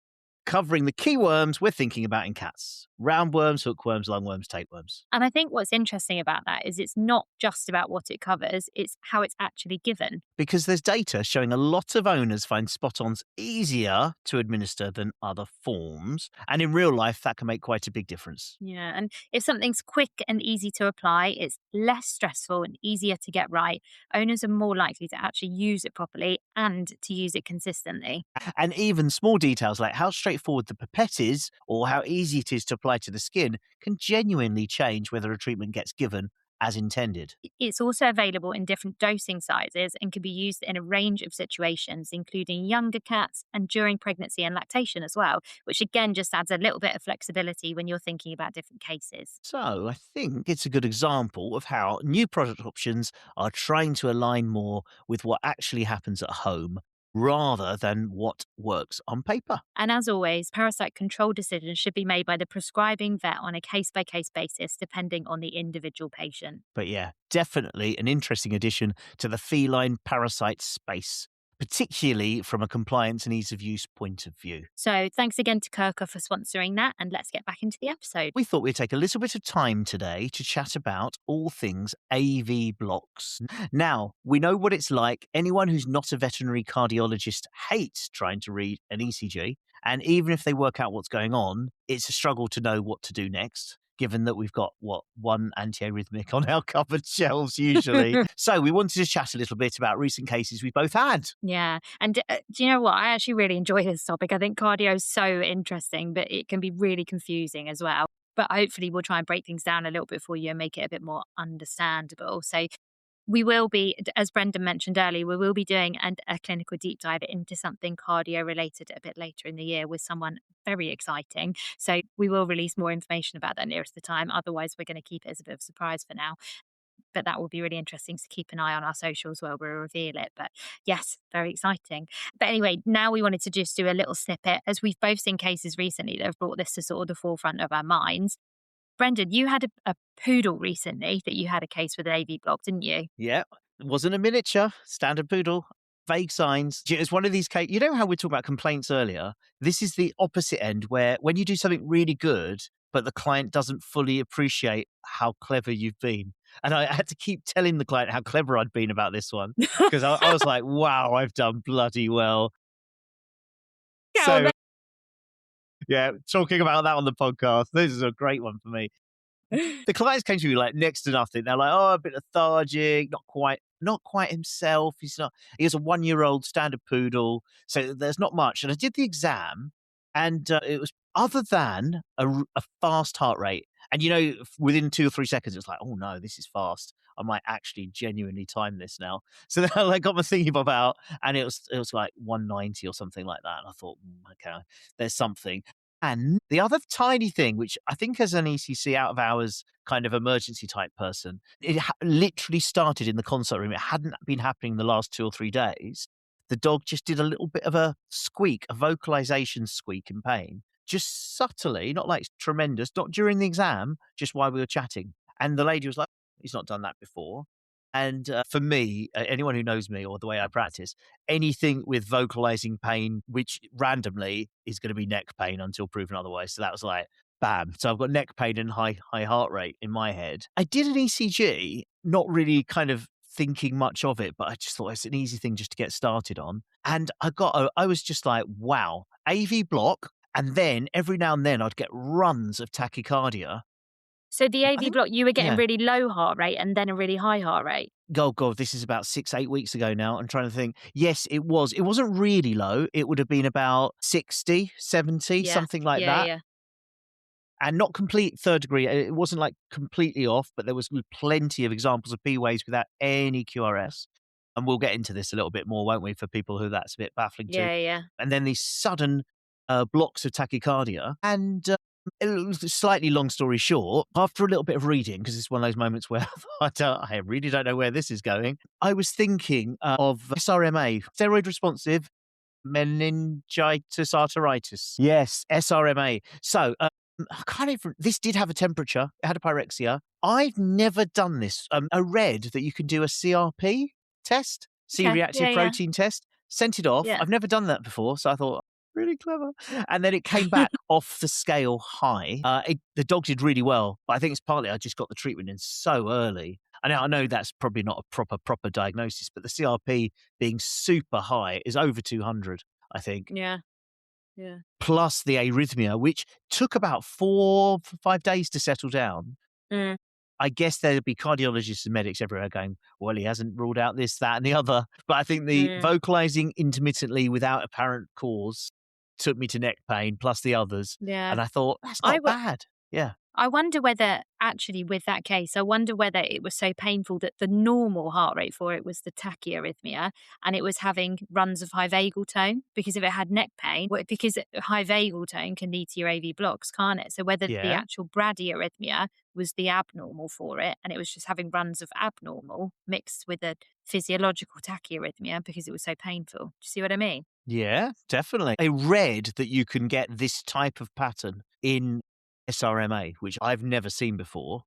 S1: covering the key worms we're thinking about in cats: roundworms, hookworms, lungworms, tapeworms.
S2: And I think what's interesting about that is it's not just about what it covers, it's how it's actually given.
S1: Because there's data showing a lot of owners find spot-ons easier to administer than other forms. And in real life, that can make quite a big difference.
S2: Yeah, and if something's quick and easy to apply, it's less stressful and easier to get right. Owners are more likely to actually use it properly and to use it consistently.
S1: And even small details like how straightforward the pipette is or how easy it is to apply to the skin can genuinely change whether a treatment gets given as intended.
S2: It's also available in different dosing sizes and can be used in a range of situations, including younger cats and during pregnancy and lactation as well, which again just adds a little bit of flexibility when you're thinking about different cases.
S1: So I think it's a good example of how new product options are trying to align more with what actually happens at home rather than what works on paper.
S2: And as always, parasite control decisions should be made by the prescribing vet on a case-by-case basis, depending on the individual patient.
S1: But yeah, definitely an interesting addition to the feline parasite space, particularly from a compliance and ease of use point of view.
S2: So thanks again to KRKA for sponsoring that, and let's get back into the episode.
S1: We thought we'd take a little bit of time today to chat about all things AV blocks. Now, we know what it's like. Anyone who's not a veterinary cardiologist hates trying to read an ECG. And even if they work out what's going on, it's a struggle to know what to do next, given that we've got, one antiarrhythmic on our cupboard shelves usually. So we wanted to chat a little bit about recent cases we both had.
S2: Yeah. And do you know what? I actually really enjoy this topic. I think cardio is so interesting, but it can be really confusing as well. But hopefully we'll try and break things down a little bit for you and make it a bit more understandable. So we will be, as Brendan mentioned earlier, we will be doing a clinical deep dive into something cardio related a bit later in the year with someone very exciting. So we will release more information about that nearest the time. Otherwise, we're going to keep it as a bit of a surprise for now. But that will be really interesting. So keep an eye on our socials where we'll reveal it. But yes, very exciting. But anyway, now we wanted to just do a little snippet, as we've both seen cases recently that have brought this to sort of the forefront of our minds. Brendan, you had a poodle recently that you had a case with an AV block, didn't you?
S1: Yeah. It wasn't a miniature, standard poodle, vague signs. It's one of these cases, you know how we talked about complaints earlier? This is the opposite end where when you do something really good, but the client doesn't fully appreciate how clever you've been. And I had to keep telling the client how clever I'd been about this one because I was like, wow, I've done bloody well. So, yeah, talking about that on the podcast, this is a great one for me. The clients came to me like next to nothing. They're like, "Oh, a bit lethargic, not quite himself. He's not. He has a 1-year-old standard poodle, so there's not much." And I did the exam, and it was other than a fast heart rate, and within 2 or 3 seconds, it's like, "Oh no, this is fast. I might actually genuinely time this now." So then I got my thinking about, and it was like 190 or something like that. And I thought, okay, there's something. And the other tiny thing, which I think as an ECC out of hours kind of emergency type person, it literally started in the consult room. It hadn't been happening the last 2 or 3 days. The dog just did a little bit of a squeak, a vocalization squeak in pain, just subtly, not like tremendous, not during the exam, just while we were chatting. And the lady was like, he's not done that before. And for me, anyone who knows me or the way I practice, anything with vocalizing pain, which randomly is going to be neck pain until proven otherwise. So that was like, bam. So I've got neck pain and high heart rate in my head. I did an ECG, not really kind of thinking much of it, but I just thought it's an easy thing just to get started on. And I was just like, wow, AV block. And then every now and then I'd get runs of tachycardia.
S2: So the AV block, you were getting
S1: yeah.
S2: really low heart rate and then a really high heart rate.
S1: Oh, God, this is about 6-8 weeks ago now. I'm trying to think. Yes, it was. It wasn't really low. It would have been about 60, 70, something like that.
S2: Yeah.
S1: And not complete third degree. It wasn't like completely off, but there was plenty of examples of P waves without any QRS. And we'll get into this a little bit more, won't we, for people who that's a bit baffling to.
S2: Yeah.
S1: And then these sudden blocks of tachycardia. And it was a slightly long story short, after a little bit of reading, because it's one of those moments where I really don't know where this is going, I was thinking of SRMA, steroid responsive meningitis arteritis. Yes, SRMA. So this did have a temperature. It had a pyrexia. I've never done this. I read that you can do a CRP test, C-reactive protein test, sent it off.
S2: Yeah.
S1: I've never done that before. So I thought, really clever. And then it came back off the scale high. The dog did really well, but I think it's partly I just got the treatment in so early. And I know that's probably not a proper diagnosis, but the CRP being super high is over 200, I think.
S2: Yeah.
S1: Plus the arrhythmia, which took about 4-5 days to settle down.
S2: Mm.
S1: I guess there'd be cardiologists and medics everywhere going, well, he hasn't ruled out this, that, and the other. But I think the vocalizing intermittently without apparent cause took me to neck pain, plus the others.
S2: Yeah.
S1: And I thought, that's not bad. Yeah.
S2: I wonder whether, actually, with that case, I wonder whether it was so painful that the normal heart rate for it was the tachyarrhythmia and it was having runs of high vagal tone. Because if it had neck pain, because high vagal tone can lead to your AV blocks, can't it? So whether the actual bradyarrhythmia was the abnormal for it and it was just having runs of abnormal mixed with a physiological tachyarrhythmia because it was so painful. Do you see what I mean?
S1: Yeah, definitely. I read that you can get this type of pattern in SRMA, which I've never seen before.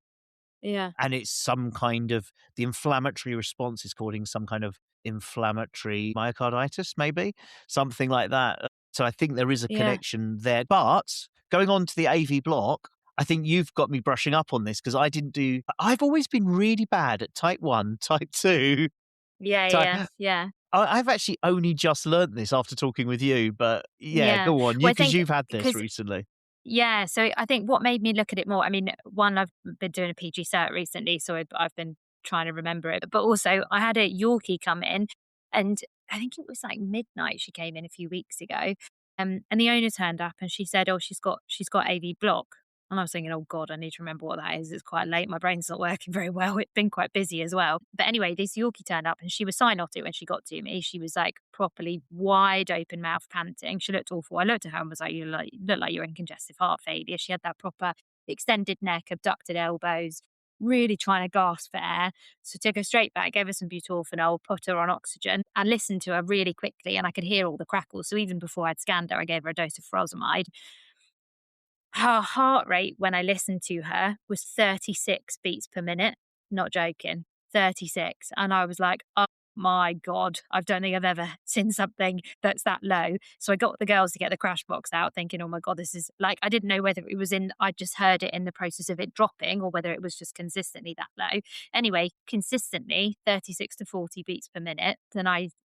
S2: Yeah.
S1: And it's some kind of, the inflammatory response is causing some kind of inflammatory myocarditis, maybe, something like that. So I think there is a connection there. But going on to the AV block, I think you've got me brushing up on this because I've always been really bad at type 1, type 2.
S2: Yeah.
S1: I've actually only just learnt this after talking with you, but go on, because you've had this recently.
S2: Yeah, so I think what made me look at it more, I mean, one, I've been doing a PG cert recently, so I've been trying to remember it. But also, I had a Yorkie come in, and I think it was like midnight she came in a few weeks ago. And the owner turned up and she said, oh, she's got AV block. And I was thinking, oh God, I need to remember what that is. It's quite late. My brain's not working very well. It's been quite busy as well. But anyway, this Yorkie turned up and she was cyanotic when she got to me. She was like properly wide open mouth panting. She looked awful. I looked at her and was like, you look like you're in congestive heart failure. She had that proper extended neck, abducted elbows, really trying to gasp for air. So took her straight back, gave her some butorphanol, put her on oxygen and listened to her really quickly. And I could hear all the crackles. So even before I'd scanned her, I gave her a dose of furosemide. Her heart rate when I listened to her was 36 beats per minute. Not joking. 36. And I was like, oh my God, I don't think I've ever seen something that's that low. So I got the girls to get the crash box out thinking, oh my God, this is like, I didn't know whether it was I just heard it in the process of it dropping or whether it was just consistently that low. Anyway, consistently 36 to 40 beats per minute.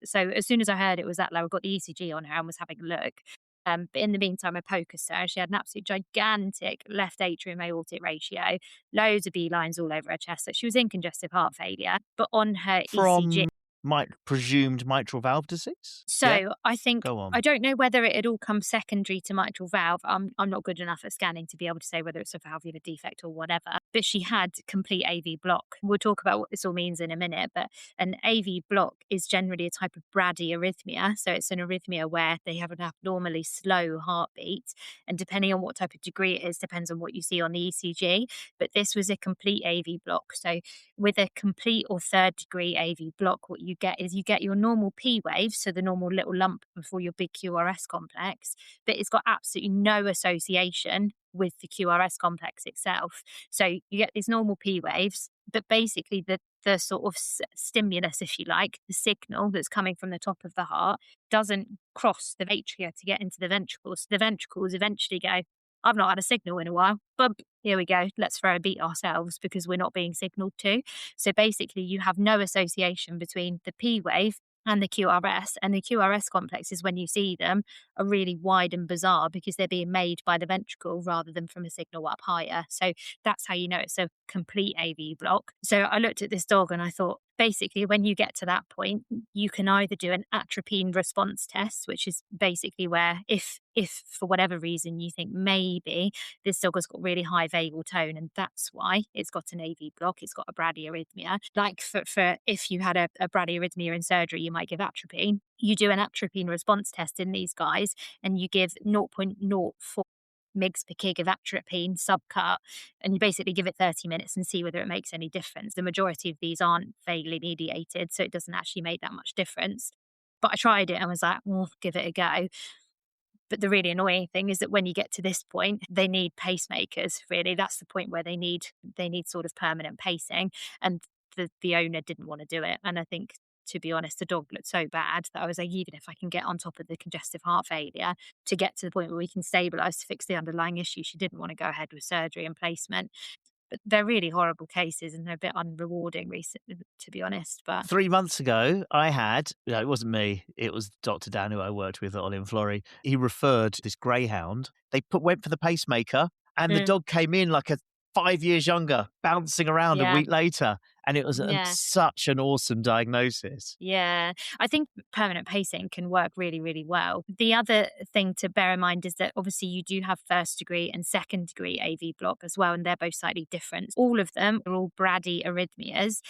S2: So as soon as I heard it was that low, I got the ECG on her and was having a look. But in the meantime, I focused her. She had an absolute gigantic left atrium aortic ratio, loads of B lines all over her chest. So she was in congestive heart failure. But on her ECG,
S1: From presumed mitral valve disease? Yeah?
S2: so I think,
S1: Go on.
S2: I don't know whether it had all come secondary to mitral valve. I'm not good enough at scanning to be able to say whether it's a valvular defect or whatever. But she had complete AV block. We'll talk about what this all means in a minute. But an AV block is generally a type of bradyarrhythmia. So it's an arrhythmia where they have an abnormally slow heartbeat. And depending on what type of degree it is, depends on what you see on the ECG. But this was a complete AV block. So with a complete or third degree AV block, what you get is you get your normal P wave, so the normal little lump before your big QRS complex, but it's got absolutely no association with the QRS complex itself. So you get these normal P waves, but basically the sort of stimulus, if you like, the signal that's coming from the top of the heart doesn't cross the atria to get into the ventricles. The ventricles eventually go, I've not had a signal in a while. Bump, here we go. Let's throw a beat ourselves because we're not being signaled to. So basically, you have no association between the P wave and the QRS. And the QRS complexes, when you see them, are really wide and bizarre because they're being made by the ventricle rather than from a signal up higher. So that's how you know it's a complete AV block. So I looked at this dog and I thought, basically, when you get to that point, you can either do an atropine response test, which is basically where if for whatever reason you think maybe this dog has got really high vagal tone and that's why it's got an AV block, it's got a bradyarrhythmia. Like for if you had a bradyarrhythmia in surgery, you might give atropine. You do an atropine response test in these guys and you give 0.04 mgs per kg of atropine subcut, and you basically give it 30 minutes and see whether it makes any difference. The majority of these aren't vagally mediated, so it doesn't actually make that much difference. But I tried it and was like, well, give it a go. But the really annoying thing is that when you get to this point, they need pacemakers, really. That's the point where they need sort of permanent pacing. And the owner didn't want to do it. And I think, to be honest, the dog looked so bad that I was like, even if I can get on top of the congestive heart failure to get to the point where we can stabilize to fix the underlying issue, she didn't want to go ahead with surgery and placement. But they're really horrible cases and they're a bit unrewarding recently, to be honest. But
S1: 3 months ago, I had, it wasn't me, it was Dr. Dan who I worked with at Olin Florey. He referred this greyhound. They went for the pacemaker and the dog came in like 5 years younger, bouncing around a week later. And it was such an awesome diagnosis.
S2: Yeah, I think permanent pacing can work really, really well. The other thing to bear in mind is that obviously you do have first degree and second degree AV block as well, and they're both slightly different. All of them are all bradyarrhythmias.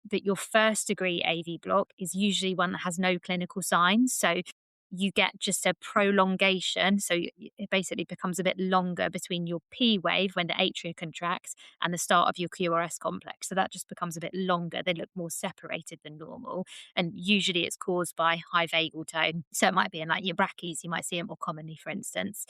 S2: But your first degree AV block is usually one that has no clinical signs. So you get just a prolongation. So it basically becomes a bit longer between your P wave when the atria contracts and the start of your QRS complex. So that just becomes a bit longer. They look more separated than normal. And usually it's caused by high vagal tone. So it might be in like your brachys, you might see it more commonly, for instance.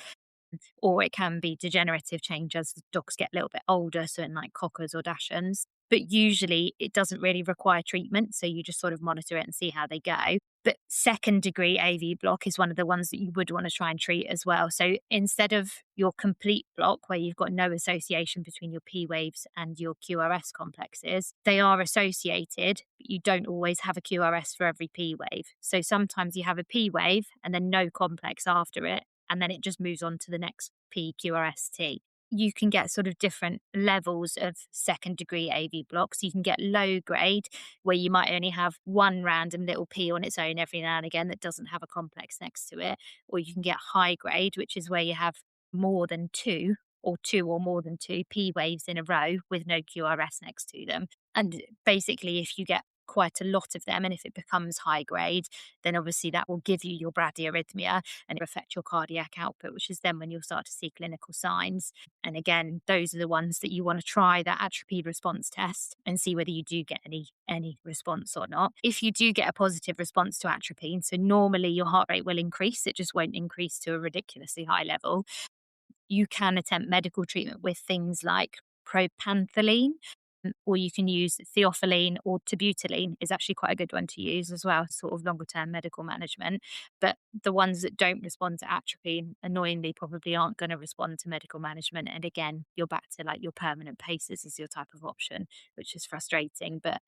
S2: Or it can be degenerative change as dogs get a little bit older, so in like cockers or dachshunds. But usually it doesn't really require treatment, so you just sort of monitor it and see how they go. But second degree AV block is one of the ones that you would want to try and treat as well. So instead of your complete block, where you've got no association between your P waves and your QRS complexes, they are associated, but you don't always have a QRS for every P wave. So sometimes you have a P wave and then no complex after it, and then it just moves on to the next PQRST. You can get sort of different levels of second degree AV blocks. You can get low grade, where you might only have one random little P on its own every now and again that doesn't have a complex next to it. Or you can get high grade, which is where you have more than two or more than two P waves in a row with no QRS next to them. And basically, if you get quite a lot of them, and if it becomes high grade, then obviously that will give you your bradyarrhythmia and affect your cardiac output, which is then when you'll start to see clinical signs. And again, those are the ones that you want to try that atropine response test and see whether you do get any response or not. If you do get a positive response to atropine, so normally your heart rate will increase, it just won't increase to a ridiculously high level, you can attempt medical treatment with things like propantholine. or you can use theophylline, or terbutaline is actually quite a good one to use as well, sort of longer term medical management. But the ones that don't respond to atropine, annoyingly, probably aren't going to respond to medical management. And again, you're back to like your permanent paces is your type of option, which is frustrating. But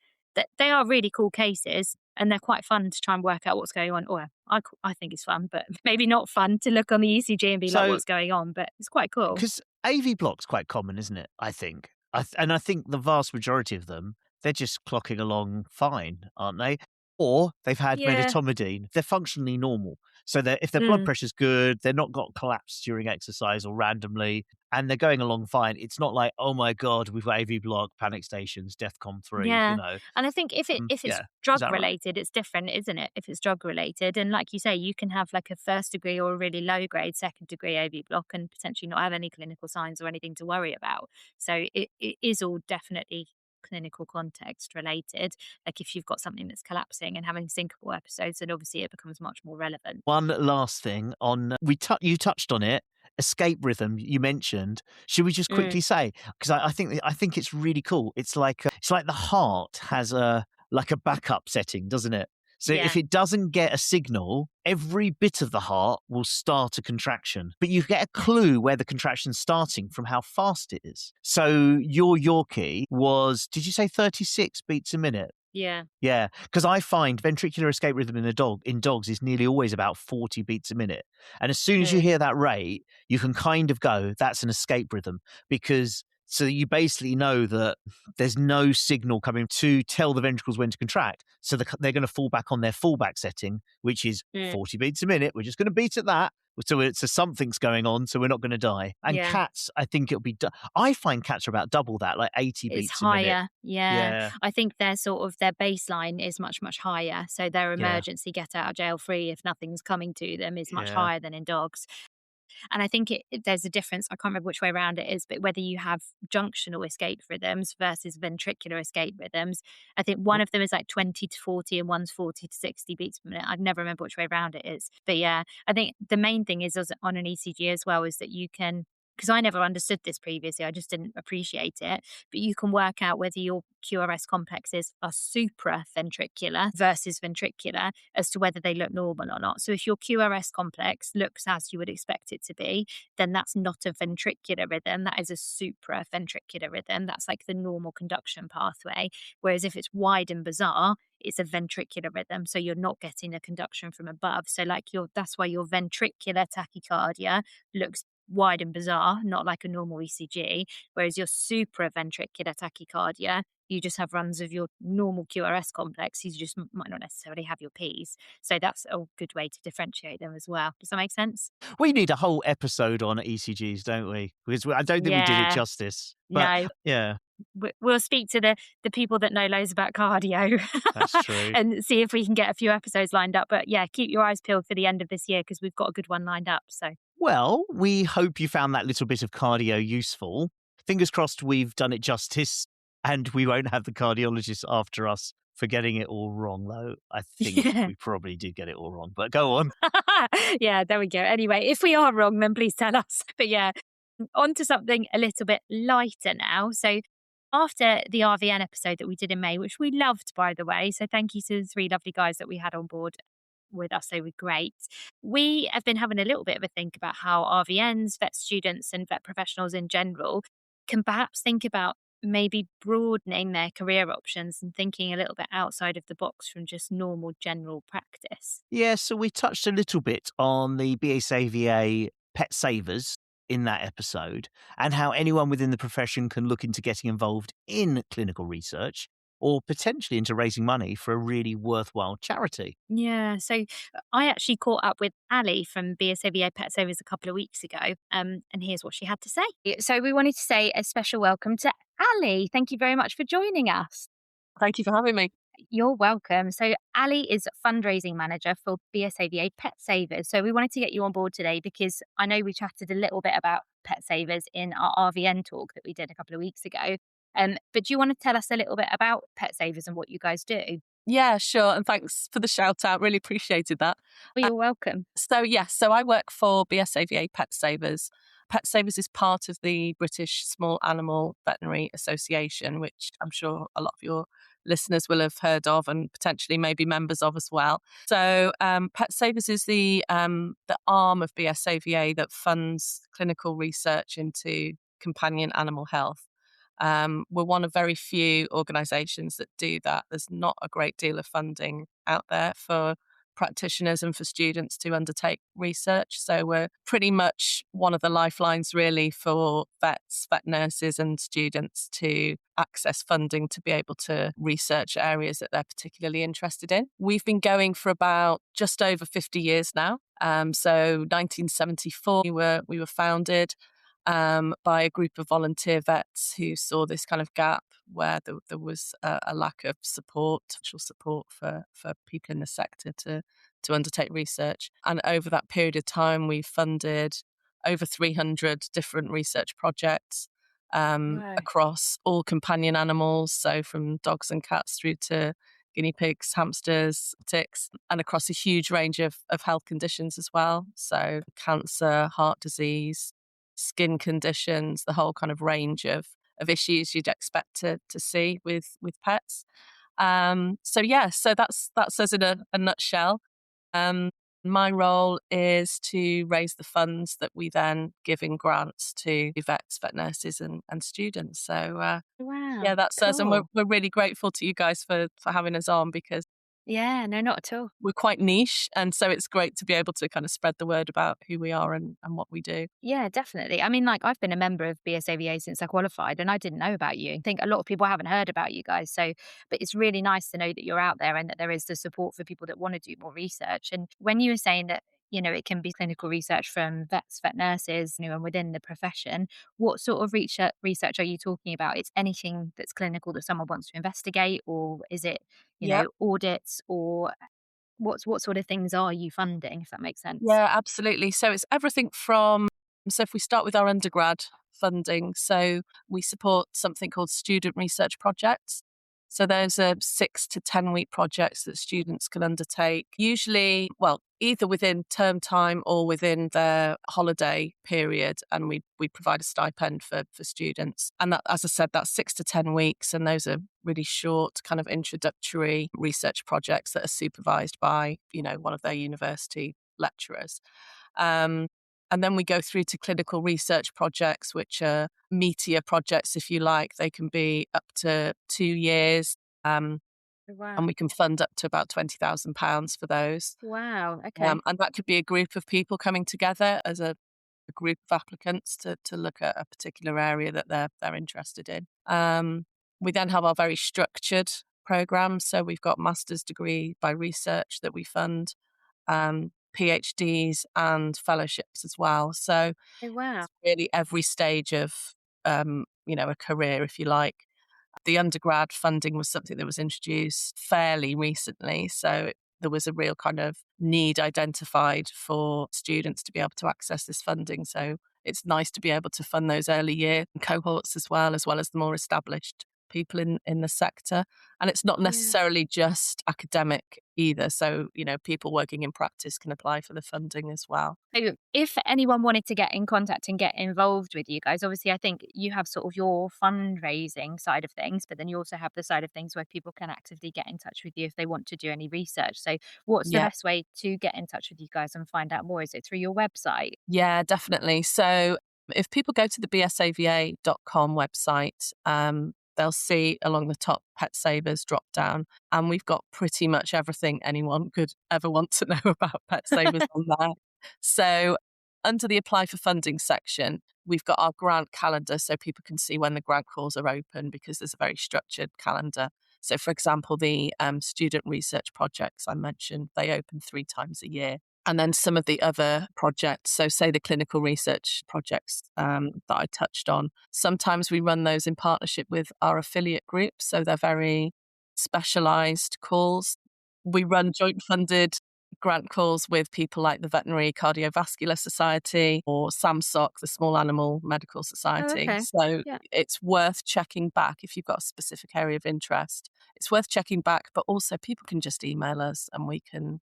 S2: they are really cool cases, and they're quite fun to try and work out what's going on. Or I think it's fun, but maybe not fun to look on the ECG and be like, what's going on? But it's quite cool.
S1: Because AV block's quite common, isn't it? I think. And I think the vast majority of them, they're just clocking along fine, aren't they? Or they've had medetomidine. They're functionally normal. So if their blood pressure's good, they're not got collapsed during exercise or randomly, and they're going along fine. It's not like, oh my God, we've got AV block, panic stations, DEFCON 3,
S2: And I think if it's drug related, it's different, isn't it? If it's drug related. And like you say, you can have like a first degree or a really low grade second degree AV block and potentially not have any clinical signs or anything to worry about. So it is all definitely clinical context related. Like if you've got something that's collapsing and having syncopal episodes, then obviously it becomes much more relevant.
S1: One last thing on, you touched on it, escape rhythm you mentioned. Should we just quickly say, because I think it's really cool. It's like the heart has a backup setting, doesn't it? So if it doesn't get a signal, every bit of the heart will start a contraction. But you get a clue where the contraction's starting from how fast it is. So your Yorkie was, did you say 36 beats a minute?
S2: Yeah.
S1: Yeah, because I find ventricular escape rhythm in dogs is nearly always about 40 beats a minute. And as soon as you hear that rate, you can kind of go, that's an escape rhythm, because so you basically know that there's no signal coming to tell the ventricles when to contract. So they're going to fall back on their fallback setting, which is 40 beats a minute. We're just going to beat at that. So something's going on, so we're not going to die. And cats, I think it'll be. I find cats are about double that, like 80 beats a minute.
S2: It's higher, yeah. I think their baseline is much, much higher. So their emergency get out of jail free if nothing's coming to them is much higher than in dogs. And I think there's a difference. I can't remember which way around it is, but whether you have junctional escape rhythms versus ventricular escape rhythms, I think one of them is like 20 to 40 and one's 40 to 60 beats per minute. I'd never remember which way around it is. But yeah, I think the main thing is on an ECG as well is that you can, because I never understood this previously, I just didn't appreciate it, but you can work out whether your QRS complexes are supraventricular versus ventricular as to whether they look normal or not. So if your QRS complex looks as you would expect it to be, then that's not a ventricular rhythm, that is a supraventricular rhythm. That's like the normal conduction pathway. Whereas if it's wide and bizarre, it's a ventricular rhythm, so you're not getting a conduction from above. So like that's why your ventricular tachycardia looks wide and bizarre, not like a normal ECG, whereas your supraventricular tachycardia, you just have runs of your normal QRS complex, you just might not necessarily have your Ps. So that's a good way to differentiate them as well. Does that make sense?
S1: We need a whole episode on ECGs, don't we? Because I don't think we did it justice. But,
S2: no.
S1: Yeah.
S2: We'll speak to the people that know loads about cardio.
S1: That's true.
S2: And see if we can get a few episodes lined up. But yeah, keep your eyes peeled for the end of this year because we've got a good one lined up. So.
S1: Well, we hope you found that little bit of cardio useful. Fingers crossed we've done it justice and we won't have the cardiologists after us for getting it all wrong, though. I think we probably did get it all wrong, but go on.
S2: Yeah, there we go. Anyway, if we are wrong, then please tell us. But yeah, on to something a little bit lighter now. So after the RVN episode that we did in May, which we loved, by the way, so thank you to the 3 lovely guys that we had on board with us, they were great. We have been having a little bit of a think about how RVNs, vet students and vet professionals in general can perhaps think about maybe broadening their career options and thinking a little bit outside of the box from just normal general practice.
S1: Yeah, so we touched a little bit on the BSAVA Pet Savers in that episode and how anyone within the profession can look into getting involved in clinical research or potentially into raising money for a really worthwhile charity.
S2: Yeah, so I actually caught up with Allie from BSAVA Pet Savers a couple of weeks ago, and here's what she had to say. So we wanted to say a special welcome to Allie. Thank you very much for joining us.
S3: Thank you for having me.
S2: You're welcome. So Allie is fundraising manager for BSAVA Pet Savers. So we wanted to get you on board today because I know we chatted a little bit about Pet Savers in our RVN talk that we did a couple of weeks ago. But do you want to tell us a little bit about Pet Savers and what you guys do?
S3: Yeah, sure. And thanks for the shout out. Really appreciated that.
S2: Well, you're welcome.
S3: So I work for BSAVA Pet Savers.
S4: Pet Savers is part of the British Small Animal Veterinary Association, which I'm sure a lot of your listeners will have heard of and potentially maybe members of as well. So Pet Savers is the arm of BSAVA that funds clinical research into companion animal health. We're one of very few organisations that do that. There's not a great deal of funding out there for practitioners and for students to undertake research. So we're pretty much one of the lifelines really for vets, vet nurses and students to access funding to be able to research areas that they're particularly interested in. We've been going for about just over 50 years now. So 1974 we were founded by a group of volunteer vets who saw this kind of gap where there was a lack of support, actual support for people in the sector to undertake research. And over that period of time, we funded over 300 different research projects across all companion animals, so from dogs and cats through to guinea pigs, hamsters, ticks, and across a huge range of health conditions as well. So cancer, heart disease, skin conditions, the whole kind of range of issues you'd expect to see with pets. So that's us in a nutshell. My role is to raise the funds that we then give in grants to vets, vet nurses and students. So
S2: Wow,
S4: that's us, and
S2: cool.
S4: we're really grateful to you guys for having us on, because
S2: Yeah, no, not at all.
S4: we're quite niche, and so it's great to be able to kind of spread the word about who we are and what we do.
S2: Yeah, definitely. I mean, like, I've been a member of BSAVA since I qualified and I didn't know about you. I think a lot of people haven't heard about you guys. So, but it's really nice to know that you're out there and that there is the support for people that want to do more research. And when you were saying that, it can be clinical research from vets, vet nurses, and within the profession, what sort of research are you talking about? It's anything that's clinical that someone wants to investigate, or is it,
S4: Yep.
S2: audits, or what sort of things are you funding, if that makes sense?
S4: Yeah, absolutely. So it's everything from, so if we start with our undergrad funding, so we support something called student research projects. So those are 6 to 10 week projects that students can undertake, usually, well, either within term time or within their holiday period. And we provide a stipend for students. And that, as I said, that's 6 to 10 weeks. And those are really short kind of introductory research projects that are supervised by, one of their university lecturers. And then we go through to clinical research projects, which are meatier projects, if you like. They can be up to 2 years, and
S2: Wow.
S4: we can fund up to about £20,000 for those.
S2: Wow. Okay.
S4: And that could be a group of people coming together as a group of applicants to look at a particular area that they're interested in. We then have our very structured programs. So we've got master's degree by research that we fund, PhDs and fellowships as well. So
S2: Oh, wow.
S4: really every stage of, a career, if you like. The undergrad funding was something that was introduced fairly recently. So there was a real kind of need identified for students to be able to access this funding. So it's nice to be able to fund those early year cohorts as well as the more established people in the sector. And it's not
S2: Yeah.
S4: necessarily just academic either. So, people working in practice can apply for the funding as well.
S2: So if anyone wanted to get in contact and get involved with you guys, obviously, I think you have sort of your fundraising side of things, but then you also have the side of things where people can actively get in touch with you if they want to do any research. So what's the
S4: Yeah.
S2: best way to get in touch with you guys and find out more? Is it through your website?
S4: Yeah, definitely. So if people go to the bsava.com website, they'll see along the top Pet Savers drop down, and we've got pretty much everything anyone could ever want to know about Pet Savers on there. So under the apply for funding section, we've got our grant calendar so people can see when the grant calls are open, because there's a very structured calendar. So for example, the student research projects I mentioned, they open 3 times a year. And then some of the other projects, so say the clinical research projects that I touched on, sometimes we run those in partnership with our affiliate groups. So they're very specialised calls. We run joint funded grant calls with people like the Veterinary Cardiovascular Society or SAMSOC, the Small Animal Medical Society.
S2: okay.
S4: So
S2: Yeah.
S4: it's worth checking back if you've got a specific area of interest. It's worth checking back, but also people can just email us and we can,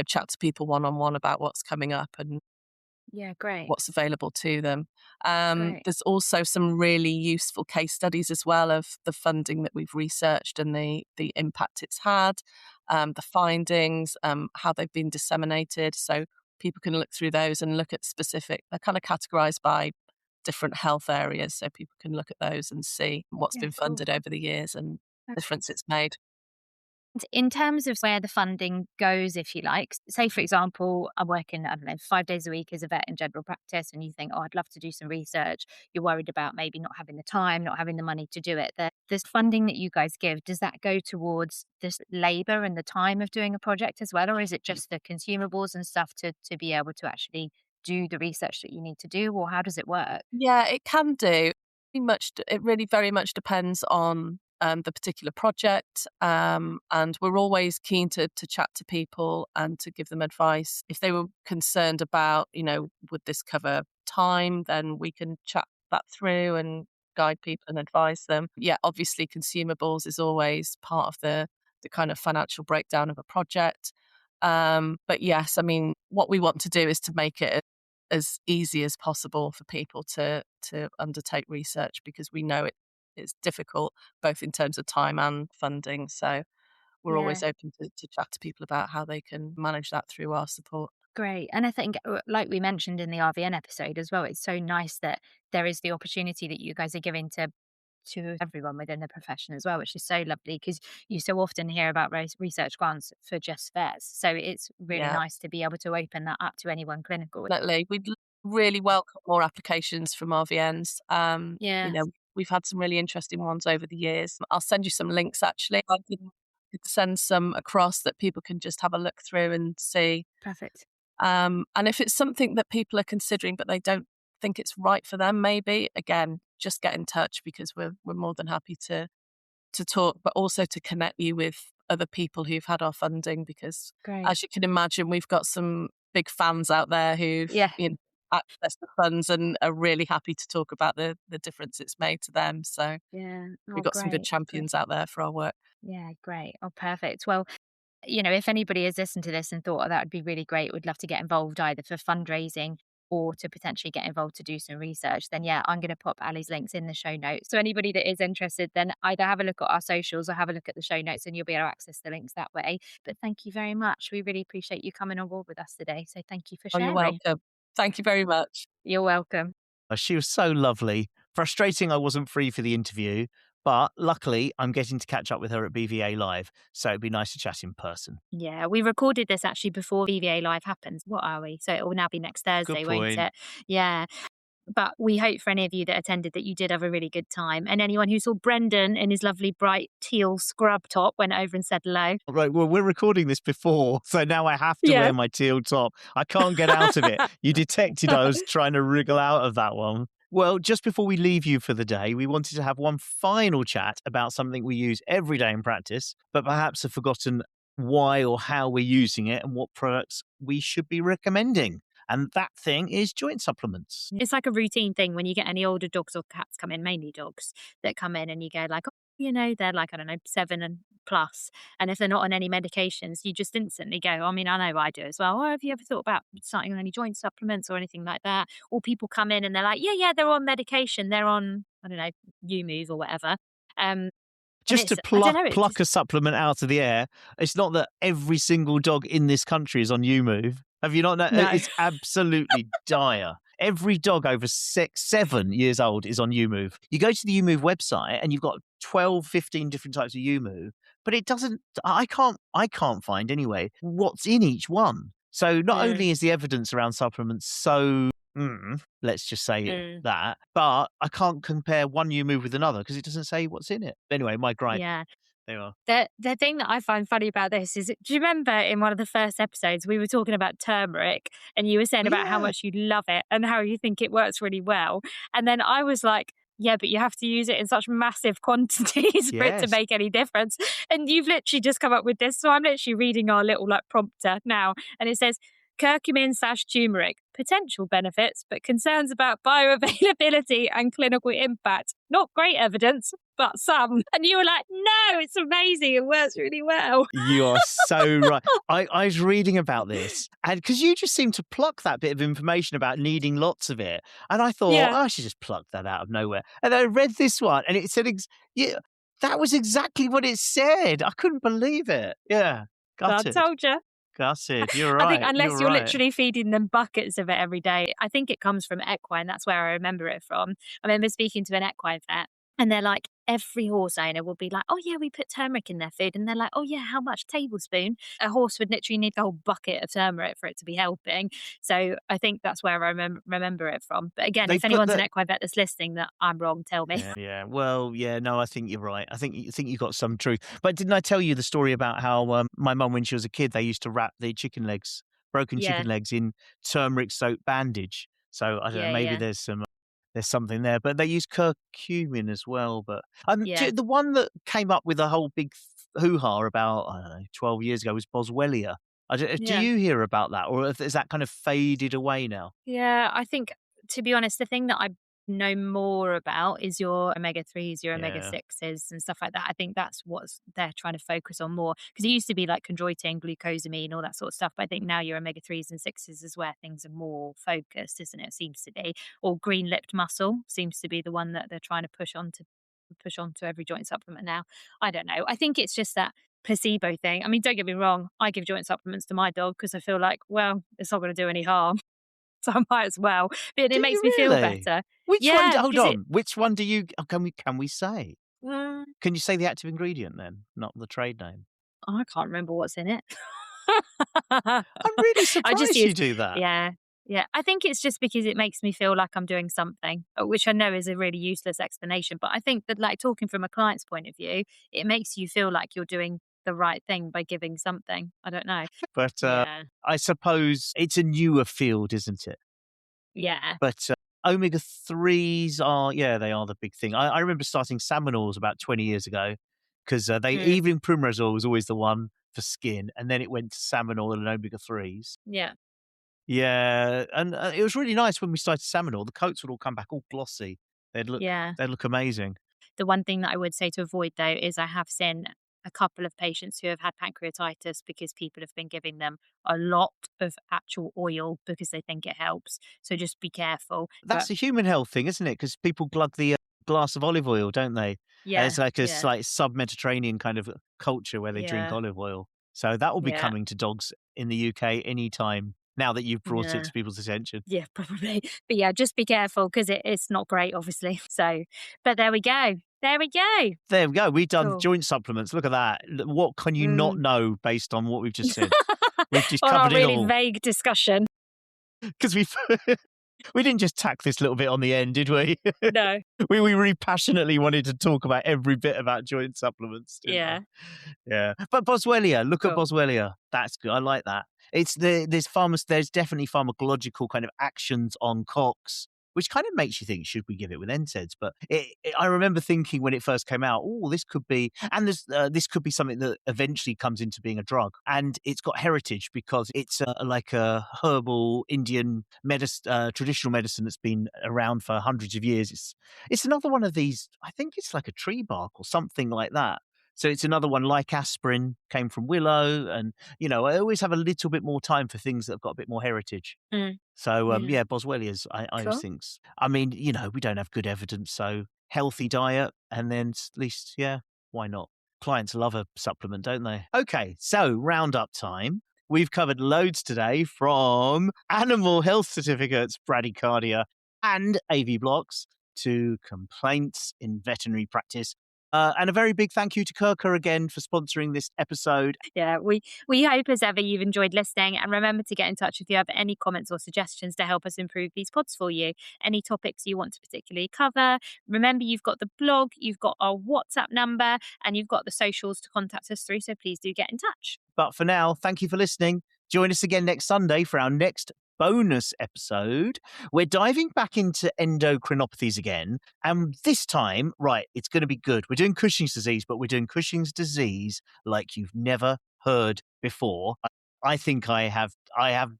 S4: chat to people one-on-one about what's coming up. And
S2: Yeah, great.
S4: what's available to them.
S2: Great.
S4: There's also some really useful case studies as well of the funding that we've researched and the impact it's had, the findings, how they've been disseminated. So people can look through those and look at specific, they're kind of categorized by different health areas. So people can look at those and see what's
S2: Yeah,
S4: been
S2: cool.
S4: funded over the years and the difference it's made.
S2: In terms of where the funding goes, if you like, say, for example, I'm working, I don't know, 5 days a week as a vet in general practice, and you think, oh, I'd love to do some research. You're worried about maybe not having the time, not having the money to do it. This funding that you guys give, does that go towards this labor and the time of doing a project as well? Or is it just the consumables and stuff to be able to actually do the research that you need to do? Or how does it work?
S4: Yeah, it can do. It really very much depends on the particular project, and we're always keen to chat to people and to give them advice. If they were concerned about, would this cover time, then we can chat that through and guide people and advise them. Yeah, obviously, consumables is always part of the kind of financial breakdown of a project. But yes, I mean, what we want to do is to make it as easy as possible for people to undertake research, because we know it's difficult both in terms of time and funding. So we're
S2: Yeah.
S4: always open to chat to people about how they can manage that through our support.
S2: Great. And I think, like we mentioned in the RVN episode as well, it's so nice that there is the opportunity that you guys are giving to everyone within the profession as well, which is so lovely because you so often hear about research grants for just vets. So it's really
S4: Yeah,
S2: nice to be able to open that up to anyone clinical.
S4: definitely. Really welcome more applications from RVNs.
S2: Yeah,
S4: We've had some really interesting ones over the years. I'll send you some links actually. Could send some across that people can just have a look through and see.
S2: perfect.
S4: And if it's something that people are considering but they don't think it's right for them, maybe again, just get in touch, because we're more than happy to talk, but also to connect you with other people who've had our funding, because
S2: Great.
S4: as you can imagine, we've got some big fans out there who've
S2: Yeah.
S4: accessed the funds and are really happy to talk about the difference it's made to them. So
S2: Yeah.
S4: we've
S2: Oh,
S4: got some good
S2: great. Great.
S4: champions out there for our work.
S2: Yeah, great. Oh, perfect. Well, if anybody has listened to this and thought, oh, that would be really great, would love to get involved either for fundraising or to potentially get involved to do some research, then yeah, I'm going to pop Allie's links in the show notes. So anybody that is interested, then either have a look at our socials or have a look at the show notes and you'll be able to access the links that way. But thank you very much. We really appreciate you coming on board with us today. So thank you for
S4: Oh, you're
S2: sharing.
S4: welcome. Thank you very much.
S2: You're welcome.
S1: She was so lovely. Frustrating I wasn't free for the interview, but luckily I'm getting to catch up with her at BVA Live, so it'd be nice to chat in person.
S2: Yeah, we recorded this actually before VVA Live happens. What are we? So it will now be next Thursday,
S1: Good
S2: won't
S1: point.
S2: it? Yeah. But we hope for any of you that attended that you did have a really good time. And anyone who saw Brendan in his lovely bright teal scrub top went over and said hello.
S1: Right, well, we're recording this before, so now I have to
S2: Yeah.
S1: wear my teal top. I can't get out of it. You detected I was trying to wriggle out of that one. Well, just before we leave you for the day, we wanted to have one final chat about something we use every day in practice, but perhaps have forgotten why or how we're using it and what products we should be recommending. And that thing is joint supplements.
S2: It's like a routine thing when you get any older dogs or cats come in, mainly dogs that come in and you go like, oh, they're like, I don't know, 7 and plus. And if they're not on any medications, you just instantly go, I mean, I know I do as well. Oh, have you ever thought about starting on any joint supplements or anything like that? Or people come in and they're like, yeah, they're on medication. They're on, I don't know, you move or whatever.
S1: Just to
S2: I don't know,
S1: pluck a supplement out of the air, it's not that every single dog in this country is on YouMove. Have you not known?
S2: No.
S1: It's absolutely dire. Every dog over 7 years old is on YouMove. You go to the YouMove website and you've got 12, 15 different types of YouMove, but it doesn't, I can't find anyway what's in each one. So not only is the evidence around supplements so, let's just say that, but I can't compare one YouMove with another because it doesn't say what's in it. Anyway, my gripe.
S2: Yeah.
S1: There you are.
S2: The thing that I find funny about this is, do you remember in one of the first episodes we were talking about turmeric and you were saying about how much you love it and how you think it works really well? And then I was like, yeah, but you have to use it in such massive quantities for it to
S1: Yes.
S2: make any difference. And you've literally just come up with this. So I'm literally reading our little prompter now and it says, curcumin/turmeric, potential benefits, but concerns about bioavailability and clinical impact. not great evidence, but some. And you were like, no, it's amazing. It works really well.
S1: You are so right. I was reading about this, and because you just seem to pluck that bit of information about needing lots of it, and I thought,
S2: Yeah.
S1: oh, I should just pluck that out of nowhere. And I read this one, and it said, yeah, that was exactly what it said. I couldn't believe it. Yeah,
S2: I
S1: gutted.
S2: told you.
S1: Gutted. You're right.
S2: I think unless you're
S1: right.
S2: literally feeding them buckets of it every day, I think it comes from equine. That's where I remember it from. I remember speaking to an equine vet, and they're like, every horse owner will be like, oh yeah, we put turmeric in their food. And they're like, oh yeah, how much? Tablespoon? A horse would literally need the whole bucket of turmeric for it to be helping. So I think that's where I remember it from. But again, if anyone's an equine vet that's listening that I'm wrong, tell me.
S1: Yeah. Well, yeah, no, I think you're right. I think you got some truth. But didn't I tell you the story about how my mum, when she was a kid, they used to wrap the broken chicken legs in turmeric soaked bandage. So I don't know, maybe there's something there, but they use curcumin as well. But the one that came up with a whole big hoo-ha about, I don't know, 12 years ago was Boswellia. Do you hear about that, or is that kind of faded away now?
S2: Yeah, I think, to be honest, the thing that I know more about is your omega-3s, your omega-6s and stuff like that. I think that's what they're trying to focus on more, because it used to be like chondroitin, glucosamine, all that sort of stuff. But I think now your omega-3s and 6s is where things are more focused, isn't it? Seems to be. Or green-lipped mussel seems to be the one that they're trying to push onto every joint supplement now. I don't know. I think it's just that placebo thing. I mean, don't get me wrong, I give joint supplements to my dog because I feel like, well, it's not going to do any harm. So I might as well. But it makes me feel better.
S1: Which one? Hold on. Which one do you? Can we say? Can you say the active ingredient then, not the trade name?
S2: I can't remember what's in it.
S1: I'm really surprised you do that.
S2: Yeah. Yeah, I think it's just because it makes me feel like I'm doing something, which I know is a really useless explanation. But I think that, like, talking from a client's point of view, it makes you feel like you're doing the right thing by giving something. I don't know.
S1: But I suppose it's a newer field, isn't it?
S2: Yeah.
S1: But omega-3s are, they are the big thing. I remember starting salmon oils about 20 years ago, because evening primrose oil was always the one for skin, and then it went to salmon oil and omega-3s.
S2: Yeah.
S1: Yeah, and it was really nice when we started salmon oil. The coats would all come back all glossy. They'd look amazing.
S2: The one thing that I would say to avoid, though, is I have seen a couple of patients who have had pancreatitis because people have been giving them a lot of actual oil because they think it helps. So just be careful.
S1: That's a human health thing, isn't it? Because people glug the glass of olive oil, don't they?
S2: Yeah.
S1: It's like a like sub-Mediterranean kind of culture where they drink olive oil. So that will be coming to dogs in the UK anytime, now that you've brought it to people's attention.
S2: Yeah, probably. But yeah, just be careful, because it's not great, obviously. So, but there we go. There we go.
S1: We've done joint supplements. Look at that. What can you not know based on what we've just said? We've just covered it all.
S2: Really vague discussion.
S1: Because we didn't just tack this little bit on the end, did we?
S2: No.
S1: we really passionately wanted to talk about every bit about joint supplements.
S2: Yeah.
S1: Yeah. But Boswellia, look at Boswellia. That's good. I like that. There's definitely pharmacological kind of actions on COX, which kind of makes you think, should we give it with NSAIDs? But I remember thinking when it first came out, this could be, and this could be something that eventually comes into being a drug. And it's got heritage because it's like a herbal Indian traditional medicine that's been around for hundreds of years. It's another one of these, I think it's like a tree bark or something like that. So it's another one, like aspirin, came from willow. And, I always have a little bit more time for things that have got a bit more heritage. So, Boswellia's, I always think, I mean, we don't have good evidence. So healthy diet, and then at least, why not? Clients love a supplement, don't they? Okay, so roundup time. We've covered loads today, from animal health certificates, bradycardia, and AV blocks, to complaints in veterinary practice. And a very big thank you to KRKA again for sponsoring this episode.
S2: Yeah, we hope as ever you've enjoyed listening, and remember to get in touch if you have any comments or suggestions to help us improve these pods for you. Any topics you want to particularly cover. Remember, you've got the blog, you've got our WhatsApp number, and you've got the socials to contact us through, so please do get in touch.
S1: But for now, thank you for listening. Join us again next Sunday for our next bonus episode. We're diving back into endocrinopathies again, and this time, it's going to be good. We're doing Cushing's disease, but we're doing Cushing's disease like you've never heard before. I think I have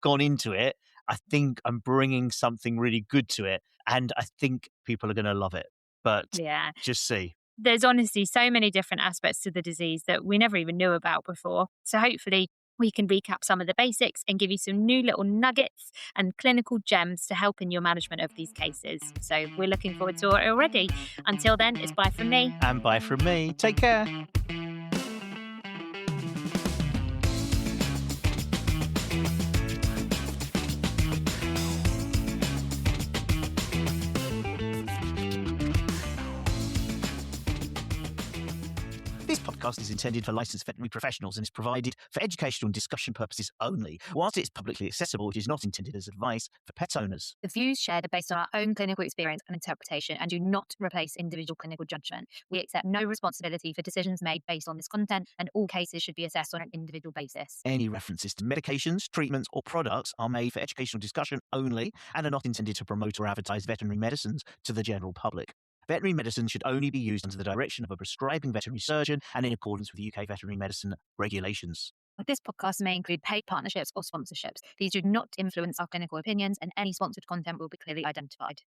S1: gone into it. I think I'm bringing something really good to it, and I think people are going to love it. but
S2: Yeah.
S1: just see.
S2: There's honestly so many different aspects to the disease that we never even knew about before. So hopefully we can recap some of the basics and give you some new little nuggets and clinical gems to help in your management of these cases. So we're looking forward to it already. Until then, it's bye from me.
S1: And bye from me. Take care. This podcast is intended for licensed veterinary professionals and is provided for educational and discussion purposes only. Whilst it is publicly accessible, it is not intended as advice for pet owners.
S2: The views shared are based on our own clinical experience and interpretation and do not replace individual clinical judgment. We accept no responsibility for decisions made based on this content, and all cases should be assessed on an individual basis.
S1: Any references to medications, treatments, or products are made for educational discussion only and are not intended to promote or advertise veterinary medicines to the general public. Veterinary medicine should only be used under the direction of a prescribing veterinary surgeon and in accordance with UK veterinary medicine regulations.
S2: This podcast may include paid partnerships or sponsorships. These do not influence our clinical opinions, and any sponsored content will be clearly identified.